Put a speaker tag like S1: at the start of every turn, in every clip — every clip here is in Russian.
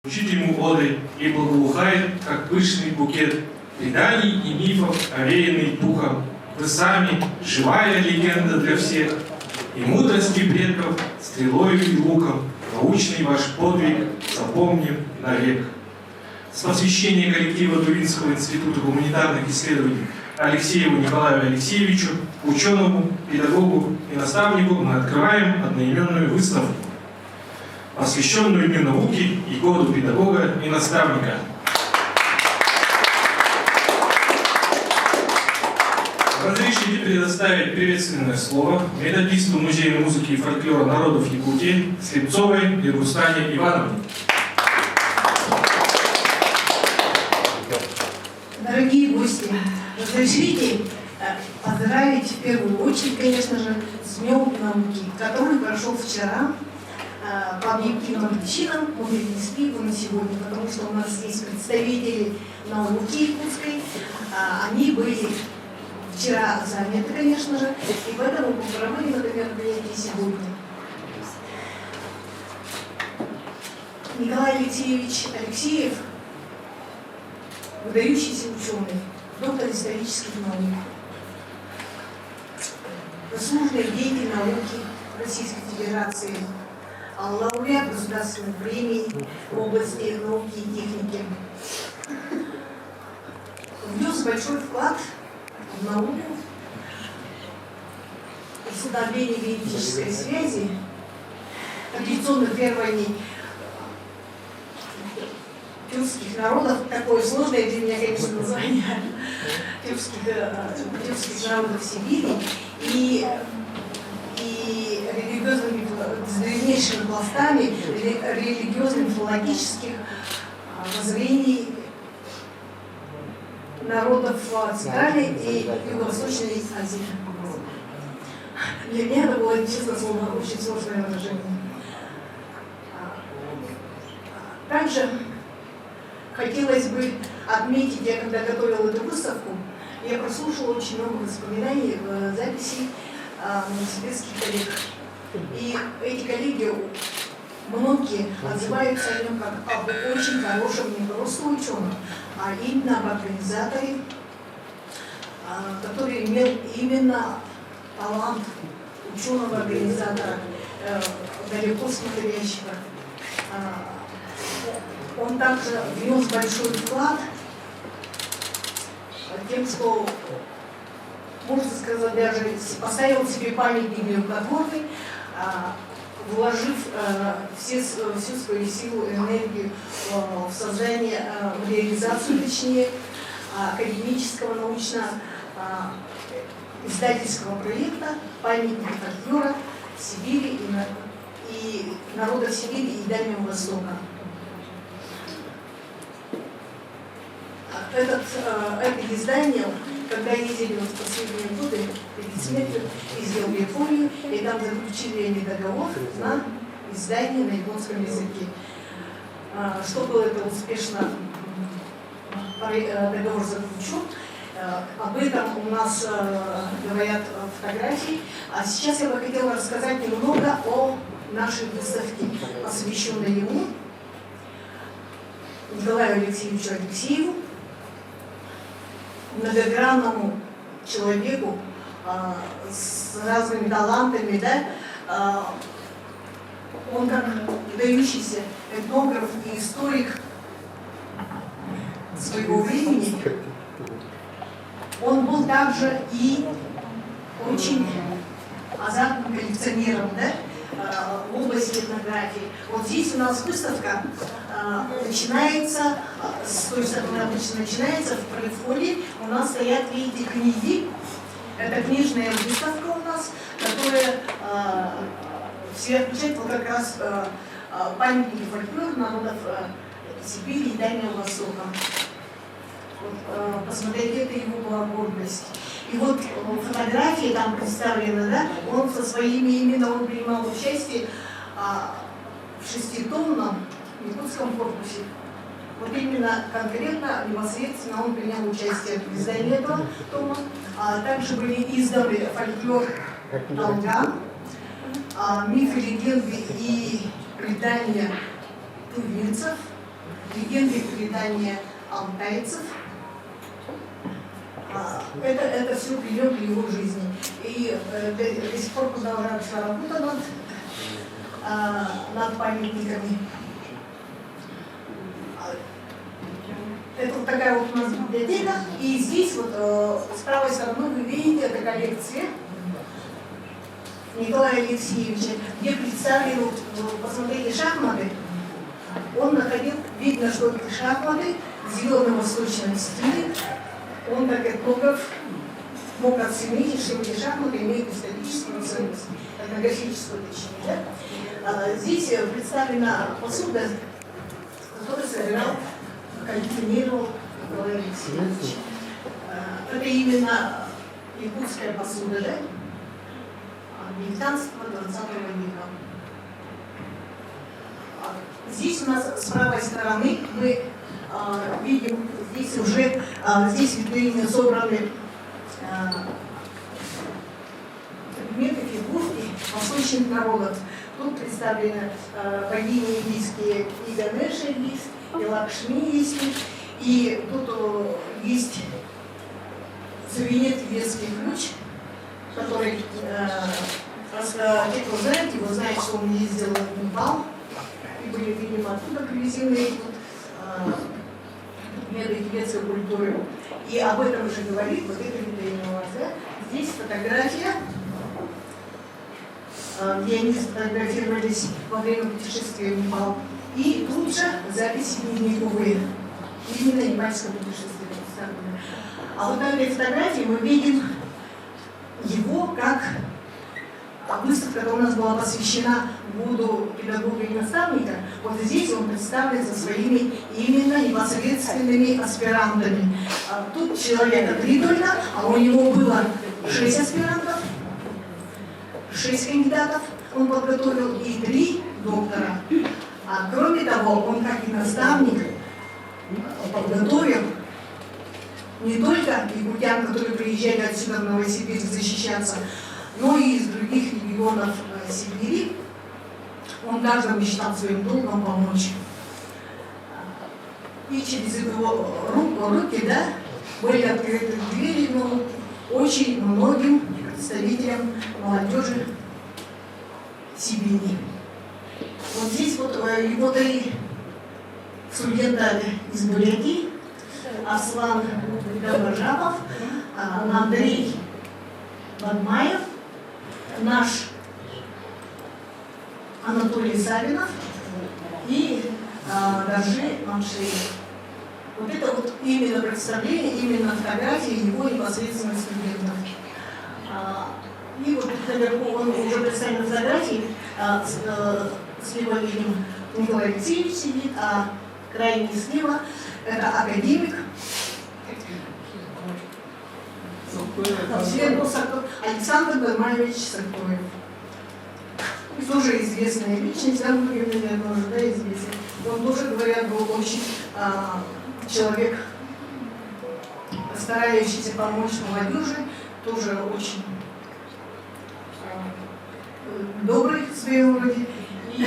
S1: Звучит ему оды и благоухает, как пышный букет преданий и мифов, овеянный пухом. Вы сами живая легенда для всех, и мудрости предков стрелою и луком научный ваш подвиг запомним навек. С посвящения коллектива Тувинского института гуманитарных исследований Алексееву Николаю Алексеевичу, ученому, педагогу и наставнику, мы открываем одноименную выставку, посвященную Дню науки и году педагога и наставника. Разрешите предоставить приветственное слово методисту Музея музыки и фольклора народов Якутии Слепцовой Иргустане Ивановне.
S2: Дорогие гости, разрешите поздравить в первую очередь, конечно же, с Днем науки, который прошел вчера. По объективным причинам мы перенесли его на сегодня, потому что у нас есть представители науки якутской, они были вчера заняты, конечно же, и поэтому проводим это мероприятие сегодня. Николай Алексеевич Алексеев — выдающийся ученый, доктор исторических наук, заслуженный деятель науки Российской Федерации, лауреат государственных премий в области науки и техники. Внес большой вклад в науку, в установление генетической связи, традиционных верований тюркских народов, такое сложное для меня, конечно, название, тюркских народов Сибири, и религиозными, с древнейшими пластами религиозно-мифологических воззрений народов Центральной и Юго-Восточной Азии. Для меня это было, честно слово, очень сложное выражение. Также хотелось бы отметить, я когда готовила эту выставку, я прослушала очень много воспоминаний в записи новосибирских коллег. И эти коллеги, многие отзываются о нем как об очень хорошем, не просто ученом, а именно об организаторе, который имел именно талант ученого-организатора, далеко смотрящего. Он также внес большой вклад тем, что, можно сказать, даже поставил себе памятник неукотворный, вложив всю свою силу и энергию в создание, в реализацию, точнее, академического, научно-издательского проекта «Памятник фольклора Сибири и народов Сибири и Дальнего Востока». Это издание, когда ездили в последние годы перед смертью, ездил в Японию, и там заключили они договор на издание на японском языке. Что было это успешно, договор заключен. Об этом у нас говорят фотографии. А сейчас я бы хотела рассказать немного о нашей выставке, посвященной ему, Николаю Алексеевичу Алексееву, многогранному человеку с разными талантами, да? Он как выдающийся этнограф и историк своего времени, он был также и очень азартным коллекционером, да? В области этнографии. Вот здесь у нас выставка начинается, то есть она обычно начинается в предвходе. У нас стоят, видите, книги. Это книжная выставка у нас, которая все включает вот как раз памятники фольклора народов Сибири и Дальнего Востока. Вот, посмотрите, это его была гордость. И вот фотографии там представлены, да, он со своими именно, он принимал участие в 6-томном якутском корпусе. Вот именно конкретно, непосредственно он принял участие в издании этого тома. Также были изданы фольклор Долган, мифы, легенды и предания тувинцев, легенды предания алтайцев. Это все придет к его жизни. И до сих пор продолжается работа над памятниками. Это вот такая вот у нас библиотека. И здесь вот с правой стороны вы видите, это коллекция Николая Алексеевича, где представлены, посмотрите, шахматы. Он находил, видно, что это шахматы зелено-восточного стиля. Он, как этнограф, мог оценить, что эти шахматы имеют историческую ценность, этнографическую точнее. Да? Здесь представлена посуда, которую собирал, коллекционировал Николай Алексеевич. Это именно якутская посуда, да? 19-20 века. Здесь у нас с правой стороны мы видим, здесь уже здесь в витрине собраны предметы, фигурки восточных народов. Тут представлены богини индийские и Ганеша есть, и Лакшми есть, и тут есть сувенир тибетский ключ, который, те, кто знает его, знают, что он ездил в Непал, и были, видимо, оттуда привезены предметы тибетской культуры. И об этом уже говорит вот эта витрина у вас, да? Здесь фотография, где они сфотографировались во время путешествия в Непал. И тут же записи дневниковые, именно непальское путешествие. А вот на этой фотографии мы видим его как выставка, которая у нас была посвящена году педагога и наставника. Вот здесь он представлен со своими именно непосредственными аспирантами. Тут человека 3 только, а у него было 6 аспирантов, 6 кандидатов он подготовил и 3 доктора. А кроме того, он как и наставник подготовил не только якутян, которые приезжали отсюда в Новосибирск защищаться, но и из других регионов Сибири. Он каждому считал своим долгом помочь. И через его руки, да, были открыты двери, но очень многим представителям молодежи Сибири. Вот здесь вот его 3 студента из Бурятии: Аслан Доброжапов, Андрей Бадмаев, наш Анатолий Савинов и Даржи Маншеев. Вот это вот именно представление, именно фотографии его непосредственно студентов. И вот наверху он уже представлен фотографии, слева видим Николай Алексеевич сидит, а крайне слева это академик Александр Бадмаевич Сартоев. Тоже известная личность, да, многим, наверное, уже, да, известен. Он тоже, говорят, был очень человек, старающийся помочь молодежи, тоже очень добрый в своем роде. И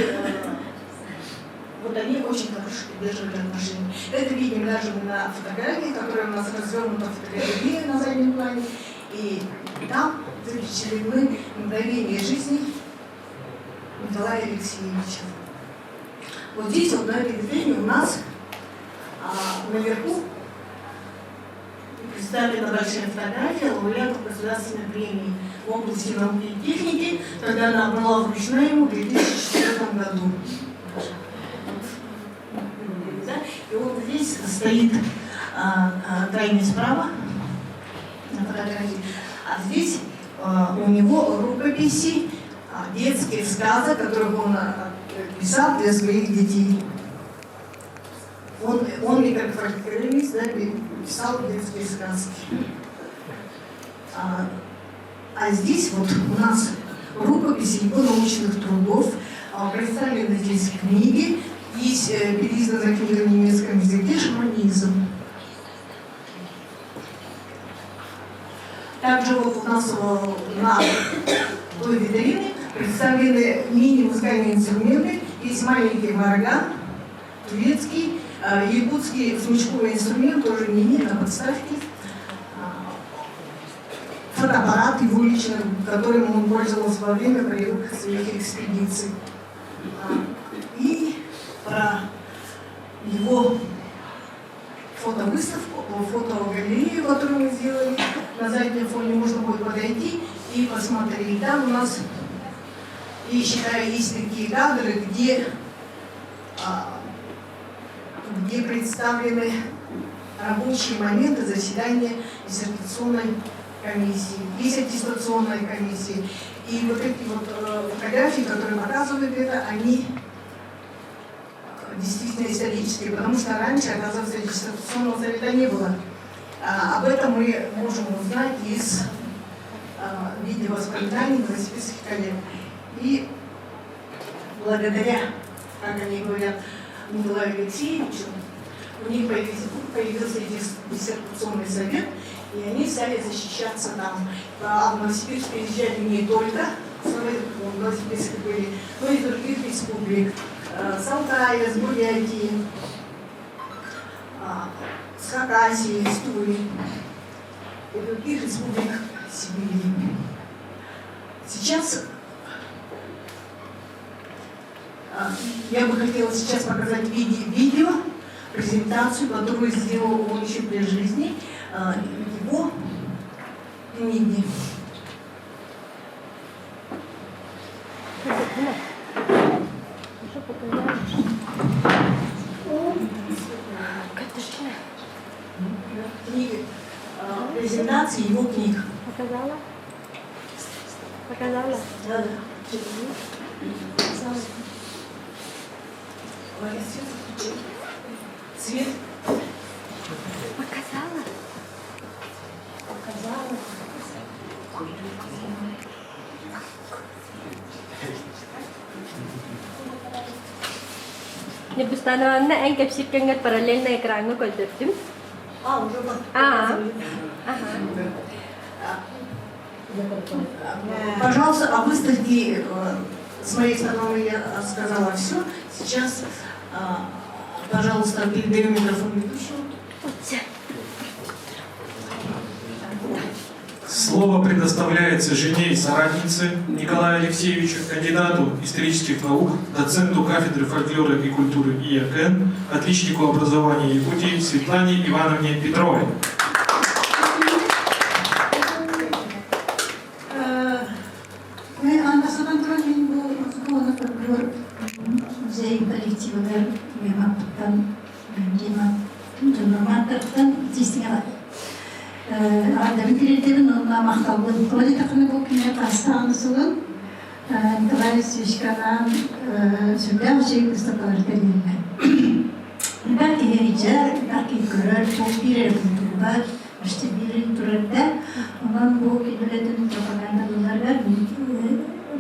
S2: вот они очень хорошо поддерживали отношения. Это видим даже на фотографии, которая у нас развернута фотография на заднем плане. И там запечатлены мгновения жизни Николая Алексеевича. Вот здесь, вот на этой витрине у нас наверху представлена большая фотография лауреатов государственной премии в области науки и техники, когда она была вручена ему в 2004 году. И вот здесь стоит крайне справа на фотографии, а здесь у него рукописи детских сказок, которые он писал для своих детей. Он и как фольклорист, да, писал детские сказки. А здесь вот у нас рукописи его научных трудов, представлены здесь книги, есть переизданная книга на немецком языке «Шаманизм». Также вот у нас на той витрине представлены мини-музыкальные инструменты. Есть маленький орган, турецкий, якутский смычковый инструмент, тоже не на подставке. Фотоаппарат его лично, которым он пользовался во время боевых своих экспедиций. И про его фотовыставку, фотогалерею, которую мы сделали, на заднем фоне можно будет подойти и посмотреть. Там у нас, я считаю, есть такие кадры, где представлены рабочие моменты заседания диссертационной комиссии, есть аттестационная комиссия. И вот эти вот фотографии, которые показывают это, они действительно исторические, потому что раньше, оказывается, диссертационного совета не было. Об этом мы можем узнать из видеовоспоминаний новосибирских коллег. И благодаря, как они говорят, Николаю Алексеевичу, у них появился диссертационный совет, и они стали защищаться там. А в Новосибирск приезжали не только в Новосибирске были, но и из других республик. С Алтая, с Бурятии, с Хакасии, с Тури и других республик Сибири. Сейчас я бы хотела сейчас показать видео, презентацию, которую сделал он еще при жизни, его книги. Книги, презентации его книг.
S3: Показала? Показала?
S2: Да. Свет.
S3: Показала?
S2: Показала.
S3: Небустанаванна эн кепсипкенгер параллельно экрану көлдөрдүм.
S2: Уже
S3: Ага.
S2: Пожалуйста, о выставке с моей стороны я сказала все. Сейчас, пожалуйста, передаю микрофон ведущему.
S1: Слово предоставляется жене и соратнице Николаю Алексеевичу, кандидату исторических наук, доценту кафедры фольклора и культуры ИЯКН, отличнику образования Якутии Светлане Ивановне Петровой.
S4: Ve anlasadan projenin bu konu folklor müzeyi kolektifi ve yaptıktan Cumhurbaşkanı'ndan istisna Adem Kiretiv'in onunla mahtabı kolej takımı bu kime kasta anısının Nikolay Sivişkan'ın süper şey kıstalar denilme. Belki herice, belki görür, bu bir var, işte bir turda ondan bu kibirletin propagandalılar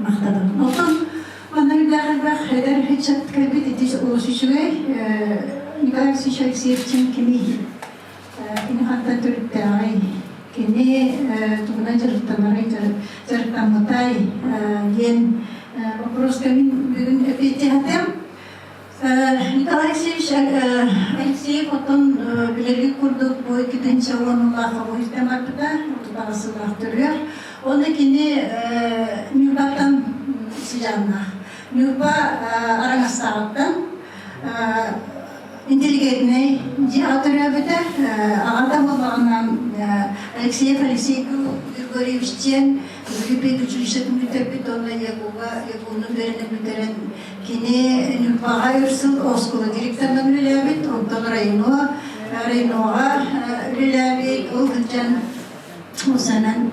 S4: mahtadım. Ondan bana bir daha heder hiç kalbet etiş oluşuşuyor. Nikolay Sivişkan'ın kimi ini hatta Türk'te kini tuguna ceritaları ceritamutai gen вопрос kami bugün epeytihatem Nikolay Alexeyev oton bilerlik kurduk bu ikinci Allah'a bu istemakta tutarasılar duruyor. Onu kini nübatan sıcağına nüba arangastaratan интеллигентный диаторябыда адам баланам Алексеев Алексей Григорьевичтен Любит училищетин бүтербит онна ягуну берине бүтерен кини нюпага юрсыл оскула директордан үлелябит онтон районуга үлелябит ол гылжан усанан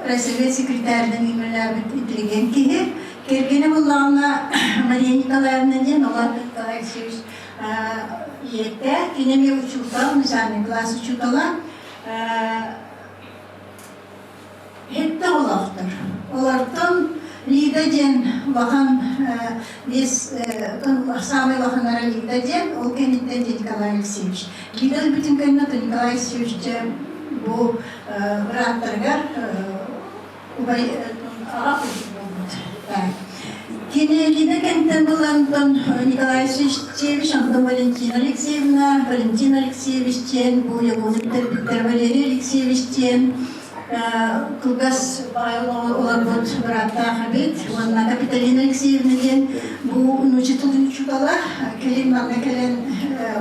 S4: Совет секретардан үлелябит интеллигент кихи кергене буллағына Мария Николаевна ден олар Николай Алексеевич Ете, кинеме учутал, начальный класс учутала, хетте олақтыр. Олартын Лида ден вахан, біз самый ваханара Лида ден, ол кенеттен Николай Алексеевич. Лида бүтін кеннаты Николай Алексеевич бұл враттаргар аға көшіп болды. Кинелиде кенттен булантон Николай Сычевич, Антон Валентина Алексеевна, Валентин Алексеевич Тен, Виктор Валерий Алексеевич Тен, Кылгас оларбот брата Хабит, Ванна Капиталина Алексеевна Тен, бу нучитулын чукала, келин манна келен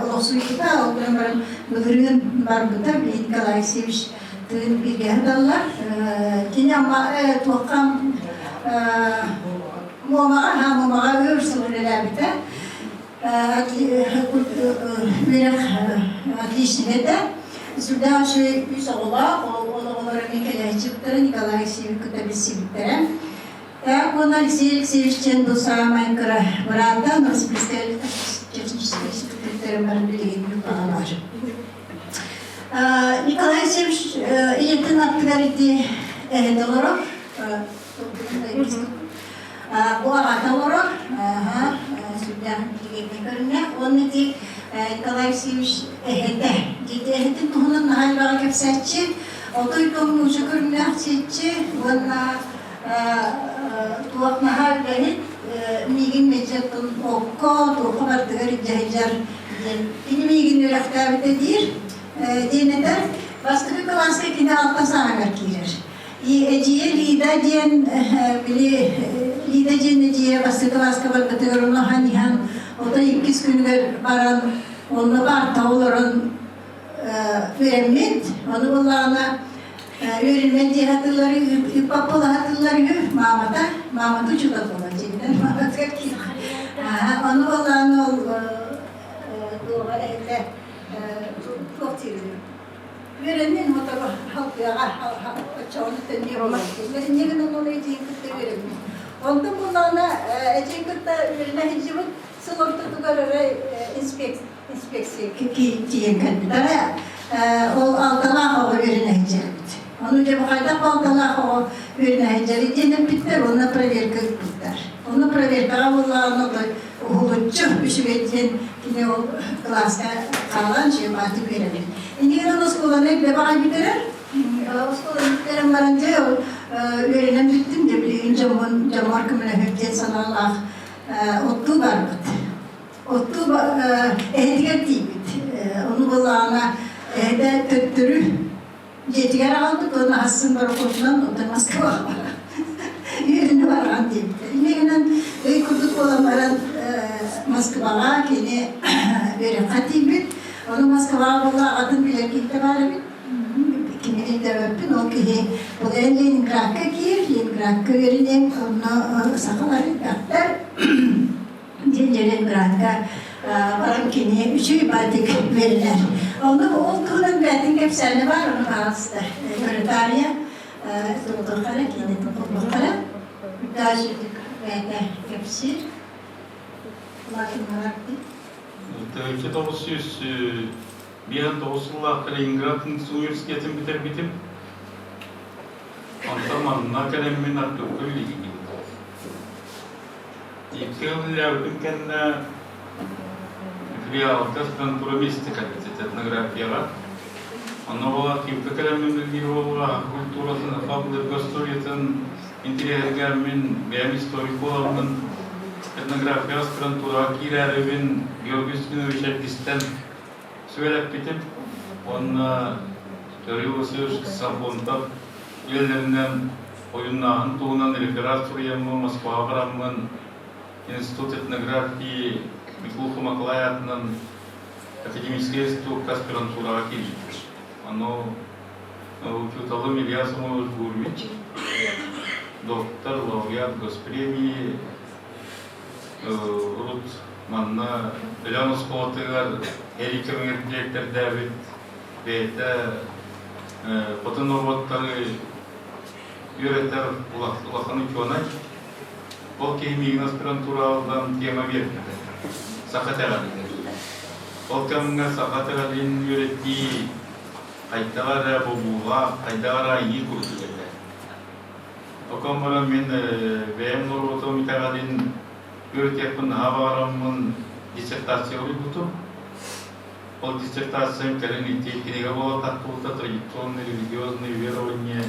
S4: олосуйта, олган баран бөгүрүн барбыта, Николай Алексеевич тын бирге хадаллар, кене ама туаккам Мамаға өрсілгілер біті. Бөлік отличный это. Сюда уже писала, олар Миколайчиктері, Николай Алексеевич Кутабисевиктері. Так, он Алексей Алексеевичтен бұл сағамай кірі бұранда, Новосибирская техническая секретарь барын білеген бүлпаға бар. Николай Алексеевич елтін аттығарыды әйдаларыр. Bu ağata olarak, sudah dikatakannya, onun di Nikolay Alексеевич ehete, jadi ehetin tuhunun hal baga kapsatçı, otoy tomu şükürünler çetçi, ona tuak nahal gelip, migin mecatun okko, tuğu bardıgar icahicar, ini migin yörektabite dir, dineder, başka bir kalaska kine alta sağlar kirer. Eciye lidajen bile lidajen eciye basit vaska barkatırına hanihan o da 2 günler baran onunla barta olaran verilmet onu bulana verilmet diye hatırları papalı hatırları mamata çuda olacak mamata ki onu bulana doğru elle kurtarıyor. Verenin motoru halkaya çoğunu tanıyor. Ben ne kadar onu için kıta verelim. Ondan bunlarla için kıta verene hicivin sınırda tutarı inspeksiya kiyen kadar. O altılar o verene hicivin. Onu da bu kadar altılar o verene hicivin. Cennet bitter ona proverka bitter. Onu proverka Allah'ın o hulutçu bir şey verin. Yine o klasta kalan şey matı verelim. Ini kan sekolah naik berapa biteran? Sekolah biteran barangnya öğrenim bittim de bile jamar kemana hepten sanalah Oktober bit. Oktober ehtigar tibit. Onu bulana ehde töttürü jetigar aldık onu hassın barokotunan o da maske var. Yürünü var anti. Ini kan kurduk olanların maske var kini böyle katibit. Onu Moskova bola adım bile gitti var mı? Kiminin de öpün o ki bu Leningrad'a gir, Leningrad'a verinen onu sakaları yaptılar. Leningrad'a varan kini üçü batık verirler. Onu o kulun batık hepsine var onu hasta. Öğretariya, doktorlara kini doktorlara müdahaledik ve hepsi. Lakin maraktı.
S5: 1909 Leningrad университетін бітіріп, антаманына кәлеммен артық көйлеген. 2 yıl kenne филиалда аспирантура-мистика этнографияға. Аны ола кимді кәлеммен білген ола культурасын, фабулер госториятын, интерьергермен, бәйім историк оламын, etnografiya aspirantura kirerevin Georgiskin Övüşerkis'ten söylep bitip onunla teoriyası sabonda ellerinden oyunların tuğunan referat suriyamı Moskva varamın Institut etnografiyi Mikul Humaklayatının Akademический институт аспирантура kirişmiş. Onu Чуталым Илья Самойлович Гурвич, доктор, лауреат госпремии, Рут манна Ленос Колотыгар, Эрикемер директор Давид, Бейте, Потын роботтары үйретер улаханы кёнач, ол кеймеген аспирантуралдан тема бермеді. Сақатаға дейді. Ол кәмінге сақатаға дейін үйретті, қайттағара бұбуға, қайттағара ие көрді деді. Оқан бара мен бәйім роботым итаға дейін Öğretmen havaramın диссертациялы бұты. Ол диссертациям кәлін еттекенеге бола тақпылта традиционные религиозные верования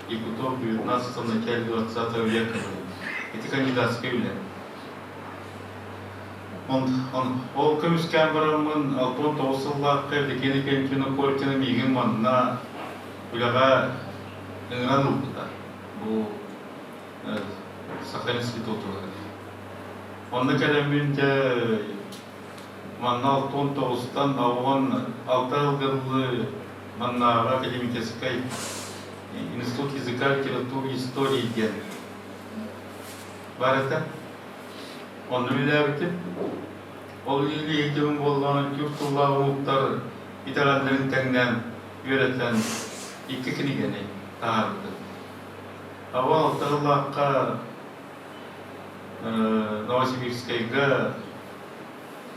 S5: и кутов 19 начале 20 века. Это кандидатское явление. Ол көміскән барамын, алтон тоғысыллаққа декені кемтіні көркені меген манна үліға ыңыран ұлдыда. Бұл Сахан институты. Онны кәлемін де манна алтон тоғыстан ауған 6 ылғырлы маннаға академикескай Институт языка, литературы, истории ден. Бар это? Онны біләбітіп, ол елі етімін болғаны күртулағы ұлттар итағандырын тәңнен өретен 2 кінігені тағарыды. Ава 6 ыллаққа Новосибирскайга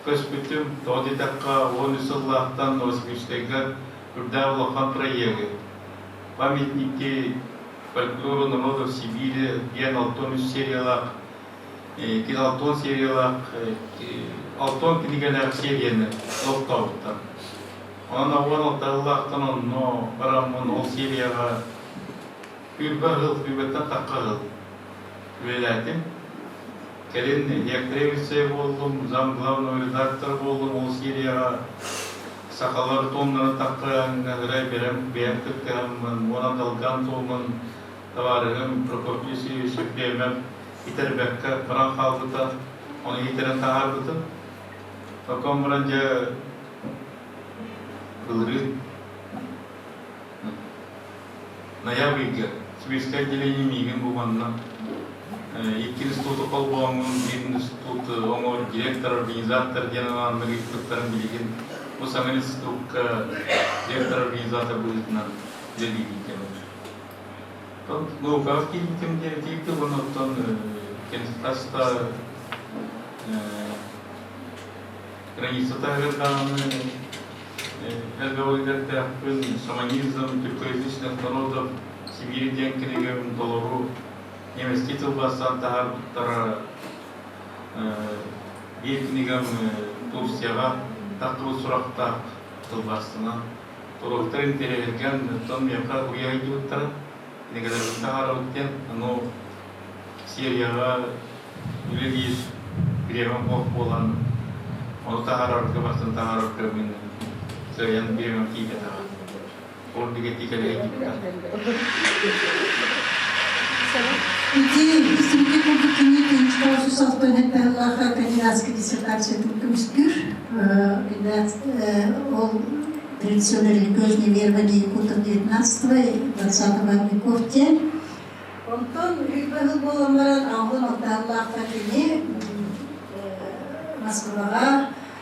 S5: көспүтім, тоғдитаққа 10 ыллақтан Новосибирскайга үрдә улақан проегі. Памятники фольклору народов Сибири, ген алтон сериялақ, кен алтон сериялақ, алтон книгелер серияны тоқтауыттан. Онан ауан алтағылақтан онно барамын ол серияға үрбі ғыл, үрбеттен таққа ғыл. Өйләдім. Келін ректоревиция болдым, зам главный редактор болдым ол серияға. Сақалар тоннаны таққан, ғырай берем, бәйіптіктімін, онан далған томын, таварығым, Прокописи, Шепемем, итербәкке, біран қалдыта, оны итерін тағардыты. Токон біран жа ғылырын, ноябрьге, Сибирское отделение мигін бұғанна. 2 институты қолбауымын, 1 институты, оңыр директор, организатор, денанан мүгіттіктірін білеген. Bu Сахан институтка директор организатор будет на делегатом. Ну, как кем делегатом, он оттон кенстаста граница тагырданы, разговоры шаманизм, тюркоязычных народов, Сибири денкенегем, долору, немецкий тылбастан тагырдара, денкенегем Турцияга. Тақтығы сұрақта тұлбастына. Тұрықтарын терелген, тұн меқа ұя үйдіуіттара. Негелерді тағара өткен, но Сирияға үлелейіз біреуін қоқ болан. Оны тағара өргі бастын тағара өргі мен сөйен біреуін кейге таға. Ордыға текелі әйтіпті.
S4: Среди публики ничего создано это кандидатская диссертация Туркмискюр. Он традиционно религиозные верования культур 19 и 20 веков. Онтон үлбәгіл боламаран ауын Аллахқа кене Москваға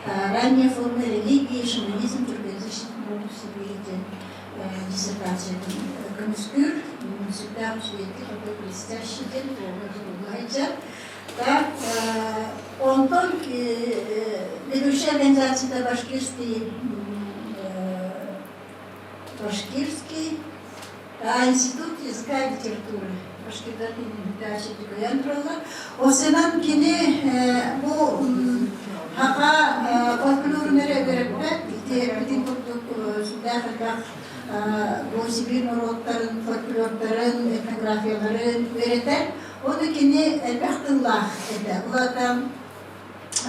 S4: ранее формы религии, шаманизм, тюркоязычных народов Сибири диссертация Туркмискюр. Всегда учитель, такой блестящий день, полный. Так, он только ведущая организация Башкирский, институт языка и литературы. Башкирдaki müdahale ediyorlar. O senem kini bu haka folklorlara göre bütün Sudafrika bu Sibir narodların, folklorların, etnografiyaların öğreten onu kini elbette eder. Bunlardan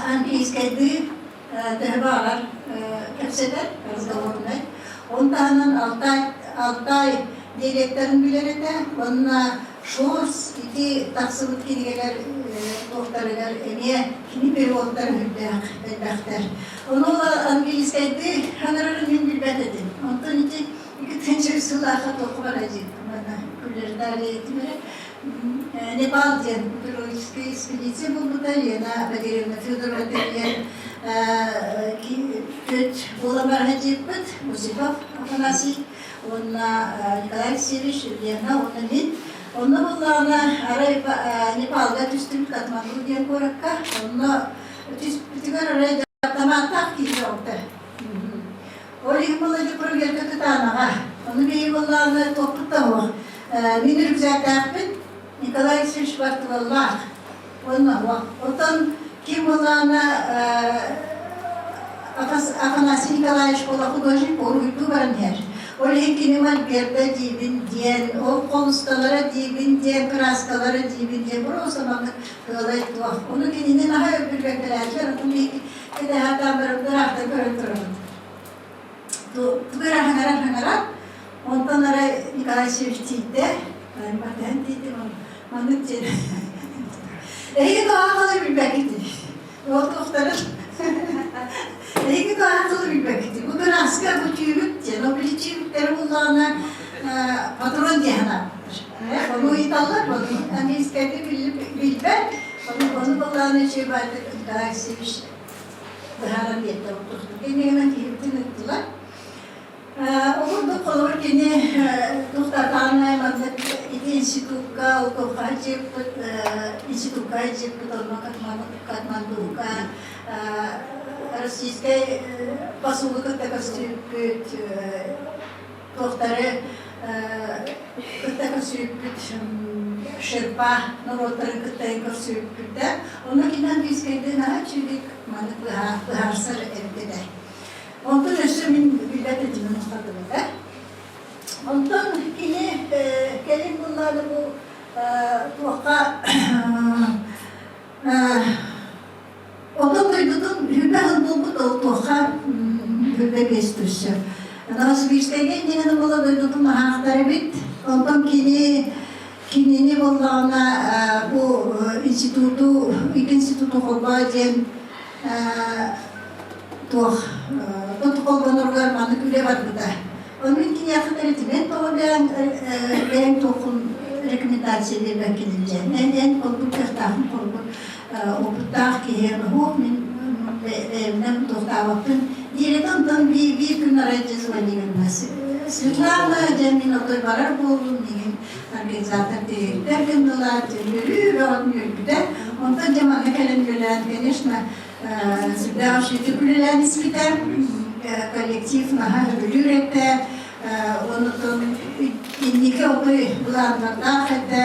S4: Ankara'yı dehbalar kapseder, razgovarlar. Ondan Altay diyaleklerin bilirdi. Onunla şoğuz iki taksımlık kinigeler, doktorlar, emiye kini periyotlar elbette. Onunla Ankara'yı hanırların bilmedi. Ondan iki tencere sulaha tokular acı. Küllerden eğitimleri. Nepal diyen meteorolojik ekspedisyon buldu da yana Badirevna Fyodorova diyen köt bulamar hacipet Musipov Afanasi ona Nikolay Alexeyevich yana onun onu bulana arayıp Nepal'da tüstüm Katmandu diyen korakka onu tüstügar arayı tamatak ki yoktu. Oraya bulaydı projelde tutanağa onu bir bulana topukta o minir güzel takpet Nikolay Alexeyevich Bartolov, ondan kim olana Afanasi Nikolaevich Hudожник, Oruydu var her. Олхикини мальберда дибин диен, ол колусталара дибин диен, краскалара дибин диен, просто маны кылай туах. Onu kinini naha öpürgekler, onu bir kede hatta bıraktı görüntürüm. Tugara hangara, ondan ara nikah şeftiydi. Ben baten dedim, manık dedi. Ege daha kalı bir bekti. Yol doktorun. Ege daha kalı bir bekti. Bu bir asker bu tüyüktü. O bir tüyükleri kulağına patron diyene. Onu İtallar bunu. Yani istedi bilber. Onu kulağına şey vardı. Daha seviş. Daha yetti oturdu. Beni hemen tüyüktü nıktılar. Orada kalırken doktordan aymandık. İnstitutka, institutka, Katmandu'ka, Российской посылка такая ступит, doktoru такая ступит, Шерпа, народный такая ступит, onun kinden biz kendine açıyorduk, manık hırsar evde. Ondan ösümün bildet edimin muhtemelen. Ondan yine gelin bunları bu tuğka ondan duydum hübe hılbulbu da tuğka hübe bestürüsü. Nasıl bir isteyen yine bula duydum hakları bit. Ondan kinini bullağına bu institutu, ilk institutu kolbayken tuğ kolbanırlar manı küle var bu da. Onun için yakın öğretimen, ben tohum rekomendasiyalar bekleneceğim. En kolbuk kırtağım kolbuk, o bıtağ ki hem hukmin evden tohtavakın. Diyerekten bir gün arayacağız valiyemesi. Svetlana Cemil otoy varar buldum diyeyim. Organizatör değil. Derken dolar yürü ve olmuyor bir de. Ondan cemaat kalem gören genişme. Всегда очень популярный спитер, коллектив наха юректе, onun indiki otoy bulanlarda hatta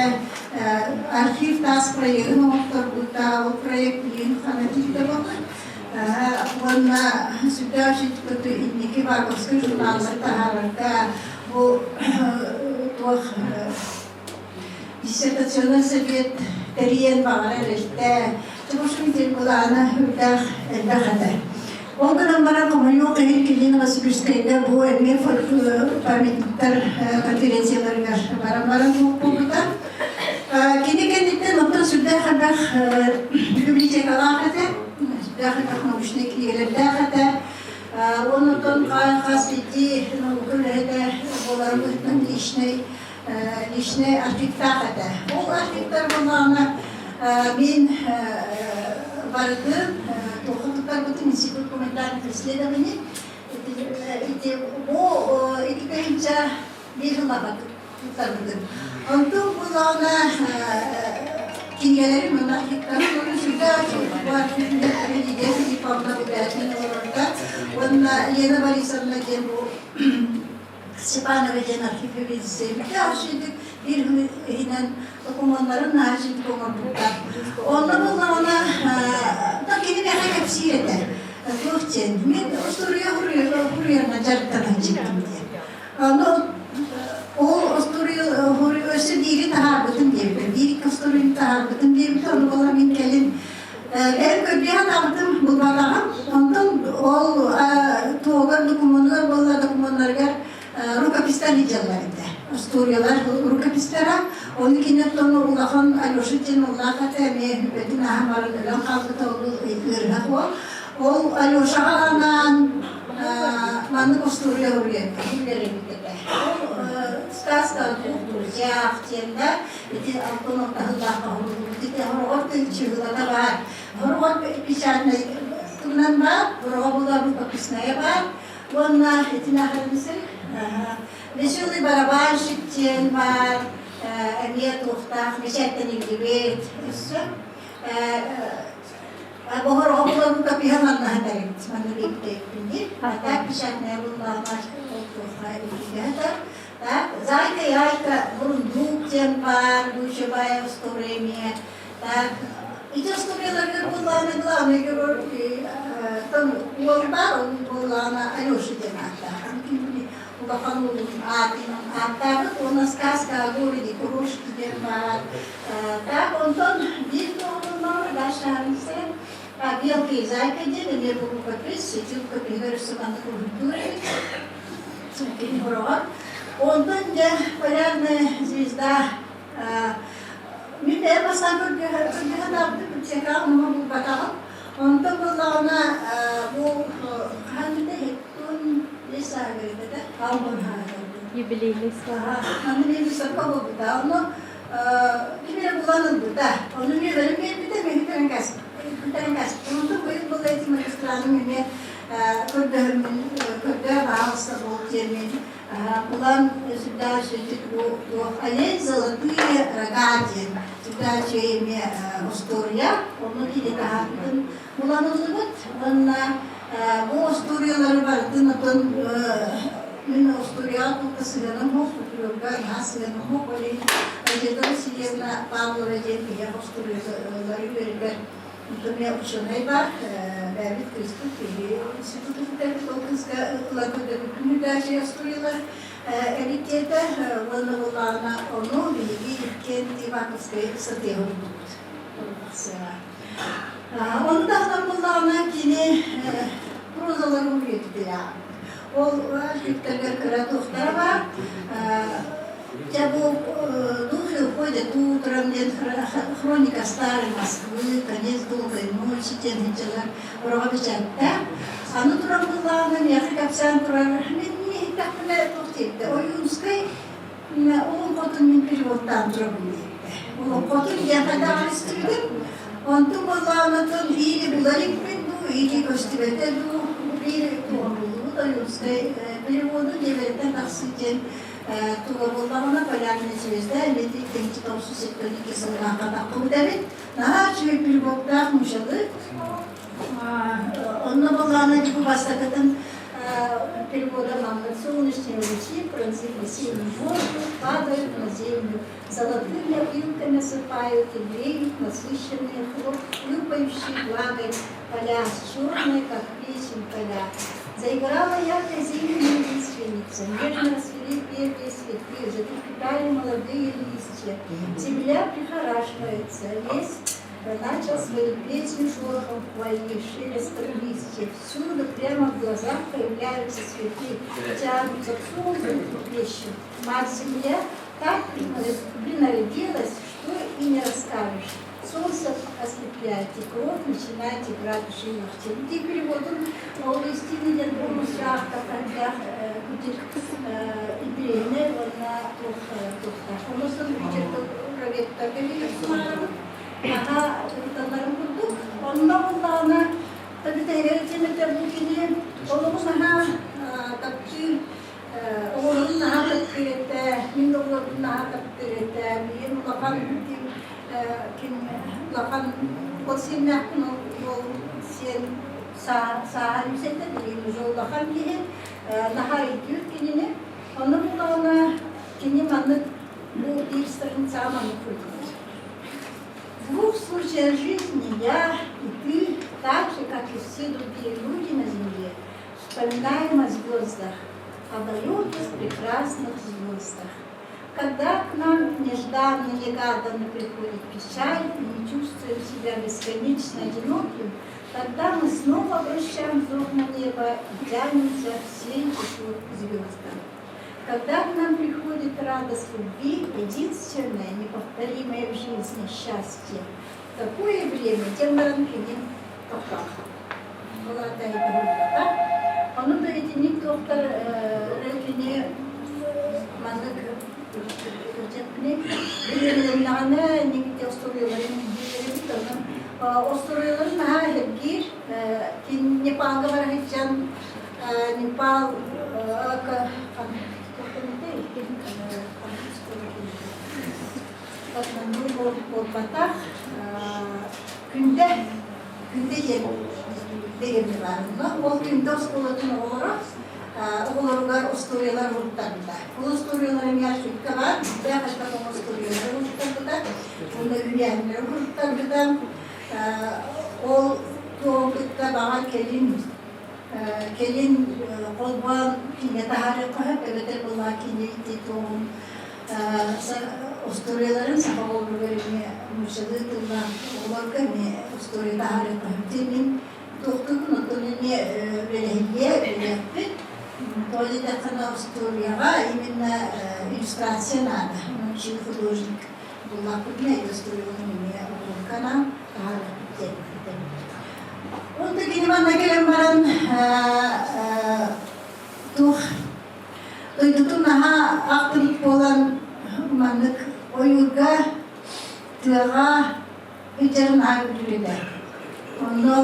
S4: arşiv tas projenin ortak burada o projenin fanatikte bakın. Ona Всегда очень kötü indiki varlıklı jurnallarda harika bu tuh disertasyonel seviyet teriyen bağırırdı. Çabuşun tilkulağına hürdağ elbağıda. Ondan bana kamuoyu kehirkiliğine Novosibirsk'te bu emeği parlamenter konferansiyaları var. Barang-barang bu burada. Kendi nokta sudah kadar publik alakada, sudah kadar müşterek yerlerde. Ondan khas bir noktalarda bolarımızdan işne arşivlerde. O arşivler bunlarla ben vardım. Topluluklar bütün institut komentarını исследований. Bu iki bence bir yıla tutardım. Ondan bunlarla kimyelerim onlar arşivlerin onu süper bu arşivler belediye bir pamla bir belediye orada. Onunla yeni barisanla gel bu Stepanovic'in arşivi bizimle arşivdik. Bir hinen okumanların arşivi komandılar. Ondan bunlarla da kendine hepsi eder. Tuhçen, ben Osturuya nacartan çıktım diye. O Osturuya öse diri taharbatın diyebilirim. Diri Osturuya'nın taharbatın diyebilirim. Onu bana ben gelin. Ben köprüye aldım bu balağım. Ondan o tuğlar dokumanlar Rukapistan hicallarında. Osturyalar Rukapistara. Onun kinet onu ulağın Alyoşitin ulağıta mehübetin ahmarın ölen kalkıta onu ırgak o. O Alyoşa'nın manık Osturya oraya. Сказка в друзьях, тема, эти альбомы Аллаха, эти хорваты чего-то бар, хорват печатный тунан бар, хорватlar рукописная бар, он эти нахалмысы, веселый барабанщик тем бар, эмнет ухтах, мечетный гибет, все. Bu horvatlar rukopiyhan anlahatarım, manık ektiğinde, hatta pечатная bunlar так, зайка, яйка, бурундук тем пар, душевая в то время. Так, и то, что мне была на главной герои, там Уолбар, он была на Алёше Дената. улаханулун аттагы оны сказка городе кружки деп бар. Так онтон бир тоғылмалы башарымсы белка и зайка деді, мен бұл көпес, сетилка пригорюсыманды культуры, цукин бұрағар. Онтон де полярная звезда. Мен басқан көргіған абды күтсекал, мұға бұл батағым. Онтон бұлағына бұл қанды еттун леса көрді да, қалбын хағырды.
S3: Юбилейный слова.
S4: Қанды мен сұрқа бұл бұта, оны кемері бұланын бұта. Оны мен бәрім бітер, мен күтерін кәсіп. Онтон бұйын бұл әйті магистраның мен көрді бағылыста бұл термен. Бұлан сюда сөйтік бұл әлен золотые рогатин. Сюда сөйме история. Оны келе тағатын. Бұлан ұзы бұд. Бұл историялары бар. Дынатын мен история тұлды сығаным хоқ. Күтілуға сығаным хоқ. Олей Әжедің Сиевна Павлова ден историялары берілер. Мне ученый бар, Давид Кристов, и институт Толкинска лагода документация строила элитета, он была на оно, и Кенти Ваковской садева. Он там была на кине прозалару ветвя. Он Виктор Каратовтова. Я был духе уходит утром, нет хроника старой Москвы, конец долгой ночи, тянется ровочата. А утром была на несколько центров, не так не повторите. Оюнской, он потом не перевод там дробили. Он потом я тогда пристрелил, он думал, на том или буларик приду, или костюмете или то оюнской переводу делает на сутен. Туга болмағына полярная звезда, метрик тенчитау сусеттоники сылған қадаққым дәбет. Наға чөй переводтақ мұшылы. Онна болғана деп бастақытын перевода мамы. Солнечные лучи пронзили сильный воздух, падают на землю. Золотыми вилками сыпают и греют насыщенные хлюпающие влагой поля, черные, как песен поля. Заиграла яркой зеленью лиственница, нежно расцвели первые цветы, затрепетали молодые листья. Земля прихорашивается, лес начал свою песню шорохом хвои, шелестом листьев. Всюду прямо в глазах появляются цветы, тянутся к солнцу и плещут. Мать земля так принарядилась, что и не расскажешь. Солнце ослепляет, и кровь начинает играть в жилах. Ты переводом Истинный бонус шахта, когда будет идрейне, она тухта. Он установит проверка, ага, танарым курдук. Онна боллана, таби тайрертен этебукини, олумусаха каптыр, олун наха каптырете, мин олун наха каптырете, мин лахан кин лахан колсимнахтын ол сен саарымсетте деген жоллахан киһи наха идүр кинини, оны булана кини манны бу дирстерин саманы курдук. В двух случаях жизни я и ты, так же, как и все другие люди на земле, вспоминаем о звездах, о далеких прекрасных звездах. Когда к нам нежданно-негаданно приходит печаль, и мы чувствуем себя бесконечно одиноким, тогда мы снова обращаем взор на небо и тянемся к свету звездам. Когда к нам приходит радость любви, единственное, неповторимое в жизни счастье, в такое время тем ранкинем какаха. Молодая группа, оно доведено доктор Рекине Маннык Билеринагана, никите остроиларын билерин, остроиларын наха хергир, кин Непалга барахичан, Непал, Батах, күнде деген бар. Ол күнде осколатын оғыларығар осториялар ұрттарында. Ол осторияларын яшыққа бар, бәқашқа бұл осториялар ұрттарында. Оны үйәнлер ұрттарында. Ол тоғытта баға келін қолбан кине тахарыкка бебете була кине титон Историяların сахавол бölümü müşahede edilen olarak ne история тахарыкка теmin тоқтығын отонене белгиле белеппит Тойлида кана историяга именно иллюстрация надо. Он очень художник. Была купная история у меня канал. Он такие мана келем баран тух. Той тутунаха актырып болан маннык оюрга тыга үтерин айбүлүдө. Оно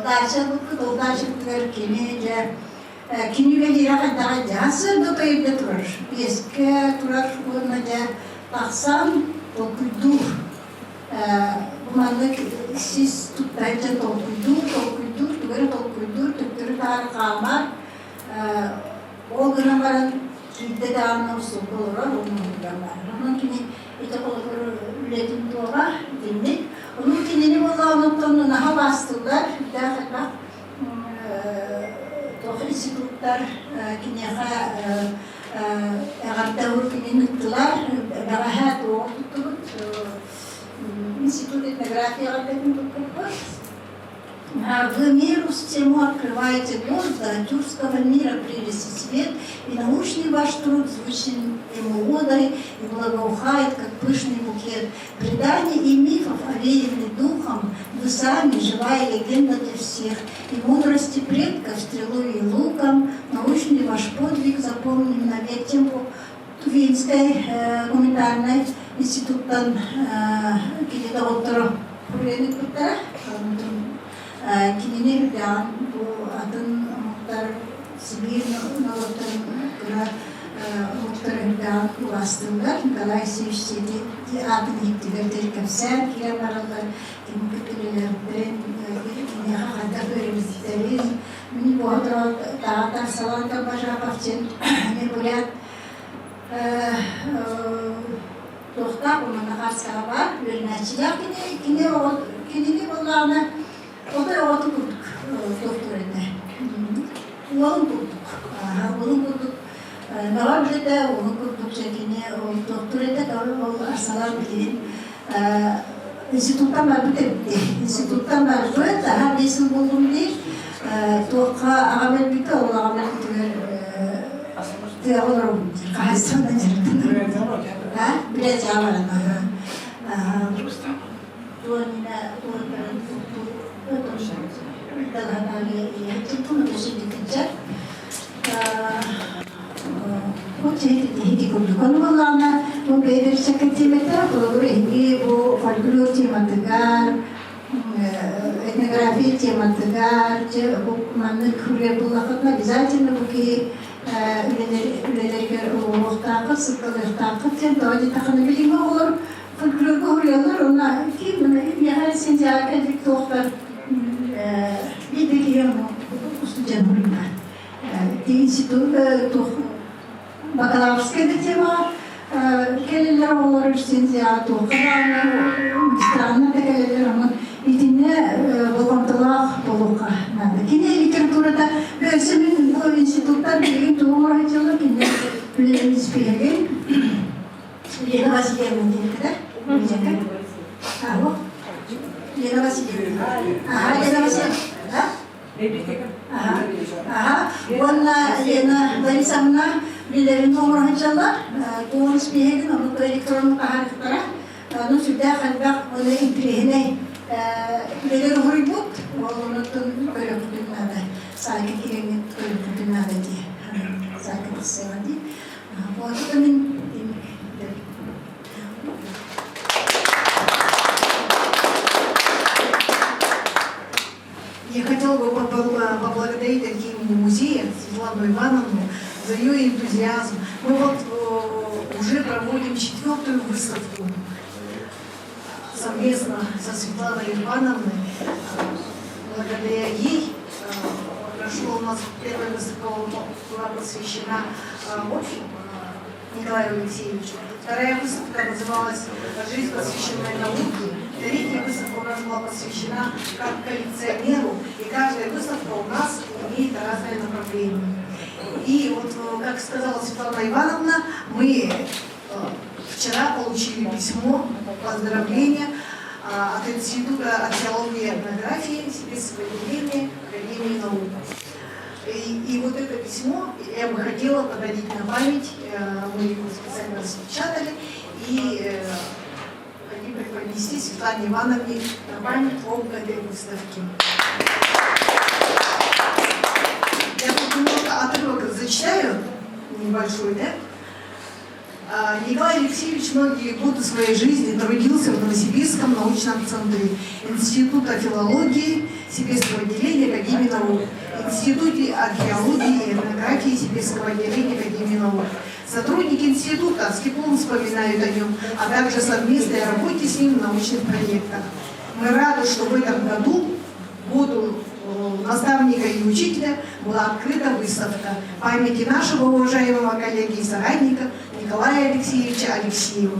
S4: дальше букты дальше тыгар кене же Кинюле рахат жасы до тойда турар. Еске турар ona da baksan okuydu. Bunları siz tutmayınca okuydu, böyle okuydu, Türkleri daha kalmar. O gramaların kilde de anlamsız olur, onun gramaları. Onun kini ite olur üretim tuğla dinlik. Onun kinini boğazının tonuna havastılar. Daha bak. Toh institutlar kinyaha eğer kinin tuttular, berahat o tuttu. Институт этнографии в миру всему открываете глаза тюркского мира, прелести свет, и научный ваш труд звучит ему водой и благоухает, как пышный букет. Преданий и мифов, овеянный духом, вы сами живая легенда для всех, и мудрости предков, стрелой и луком, научный ваш подвиг запомним навек. Тем Тувинской гуманитарной институттан киледе отырып көргенік бұттара. Кинене үлден бұл атын ұмықтар Сибир налықтарын күрі ұмықтар үлден ұластыңдар. Николай Севичтеді атын еттігер дәркәпсәр келе баралар. Кемі күттілелерден кинеға қадда көріміздіктерін. Мені бұғыдыра тағатар саландар бажапавчен не бұлят. Tohta kumana karşıya var, ürünçiler kini bunlarla o da oğlu bulduk doktorunda. Oğlu bulduk. Oğlu bulduk. Ne var bir de oğlu bulduk çekini doktorunda da oğlu arsalar bilin. İnstituttan var bitti. İnstituttan var böyle daha nesil buldum değil. Tohta ağabey bitti oğlu ağabey bitti. Teolorum kahramanlar nereden? Ha? Biraz yavaş ama. Tuanina tuankan itu dalam hal ini itu mesti dikejar. O jadi kudu kalau bu beri seketi meter kalau ini bu folklor cuma tegar, etnografi cuma tegar, bu mana kuliah bulakatna bizaten bu ki ülelere ortakı, sıkılır takı, tentacı takını bilimi olur, folklorda oluyorlar, onlar ki bunu her sene akademik doktor bir biliyor mu? Ustucan bunlar. İnstitut bakalavskede tema keliler olur, sene doktora, magistrana da keliler ama İtinne volkantılar buluka. Kine literatürde böylesemin o institutlar bilgin doğru açılır kine bilgimiz bilgin. Yeni vasiye mi diye de? Alo. Yeni vasiye. Yeni vasiye. Ona yeni dayısamına bilgilerin doğru açılır. Doğru bilgin ama elektronik haritalara. Onu sudah hendak oleh imprihne. Beli horibut, walaupun böyle kutulmadı. Sanki kiremin böyle kutulmadı diye. Sanki kutulmadı. Bu açıdan Я хотела бы поблагодарить архивному музею Светлану Ивановну за ее энтузиазм. Мы вот уже проводим 4-ю выставку совместно со Светланой Ивановной. Благодаря ей прошло у нас первая выставка была посвящена Николаю Алексеевичу. Вторая выставка называлась «Жизнь, посвященная науке». Третья выставка у нас была посвящена как коллекционеру. И каждая выставка у нас имеет разное направление. И
S2: И вот, как сказала Светлана Ивановна, мы вчера получили письмо поздравления от Института археологии и этнографии Сибирского отделения Академии наук. И вот это письмо я бы хотела подарить на память, мы его специально распечатали, и хотим преподнести Светлане Ивановне на память об этой выставке. Я тут немного отрывок зачитаю, небольшой, да? Николай Алексеевич многие годы своей жизни трудился в Новосибирском научном центре Института филологии Сибирского отделения Академии наук, Институте археологии и этнографии Сибирского отделения Академии наук. Сотрудники института с теплом вспоминают о нем, а также совместной работе с ним в научных проектах. Мы рады, что в этом году наставника и учителя была открыта выставка памяти нашего уважаемого коллеги и соратника Николая Алексеевича Алексеева.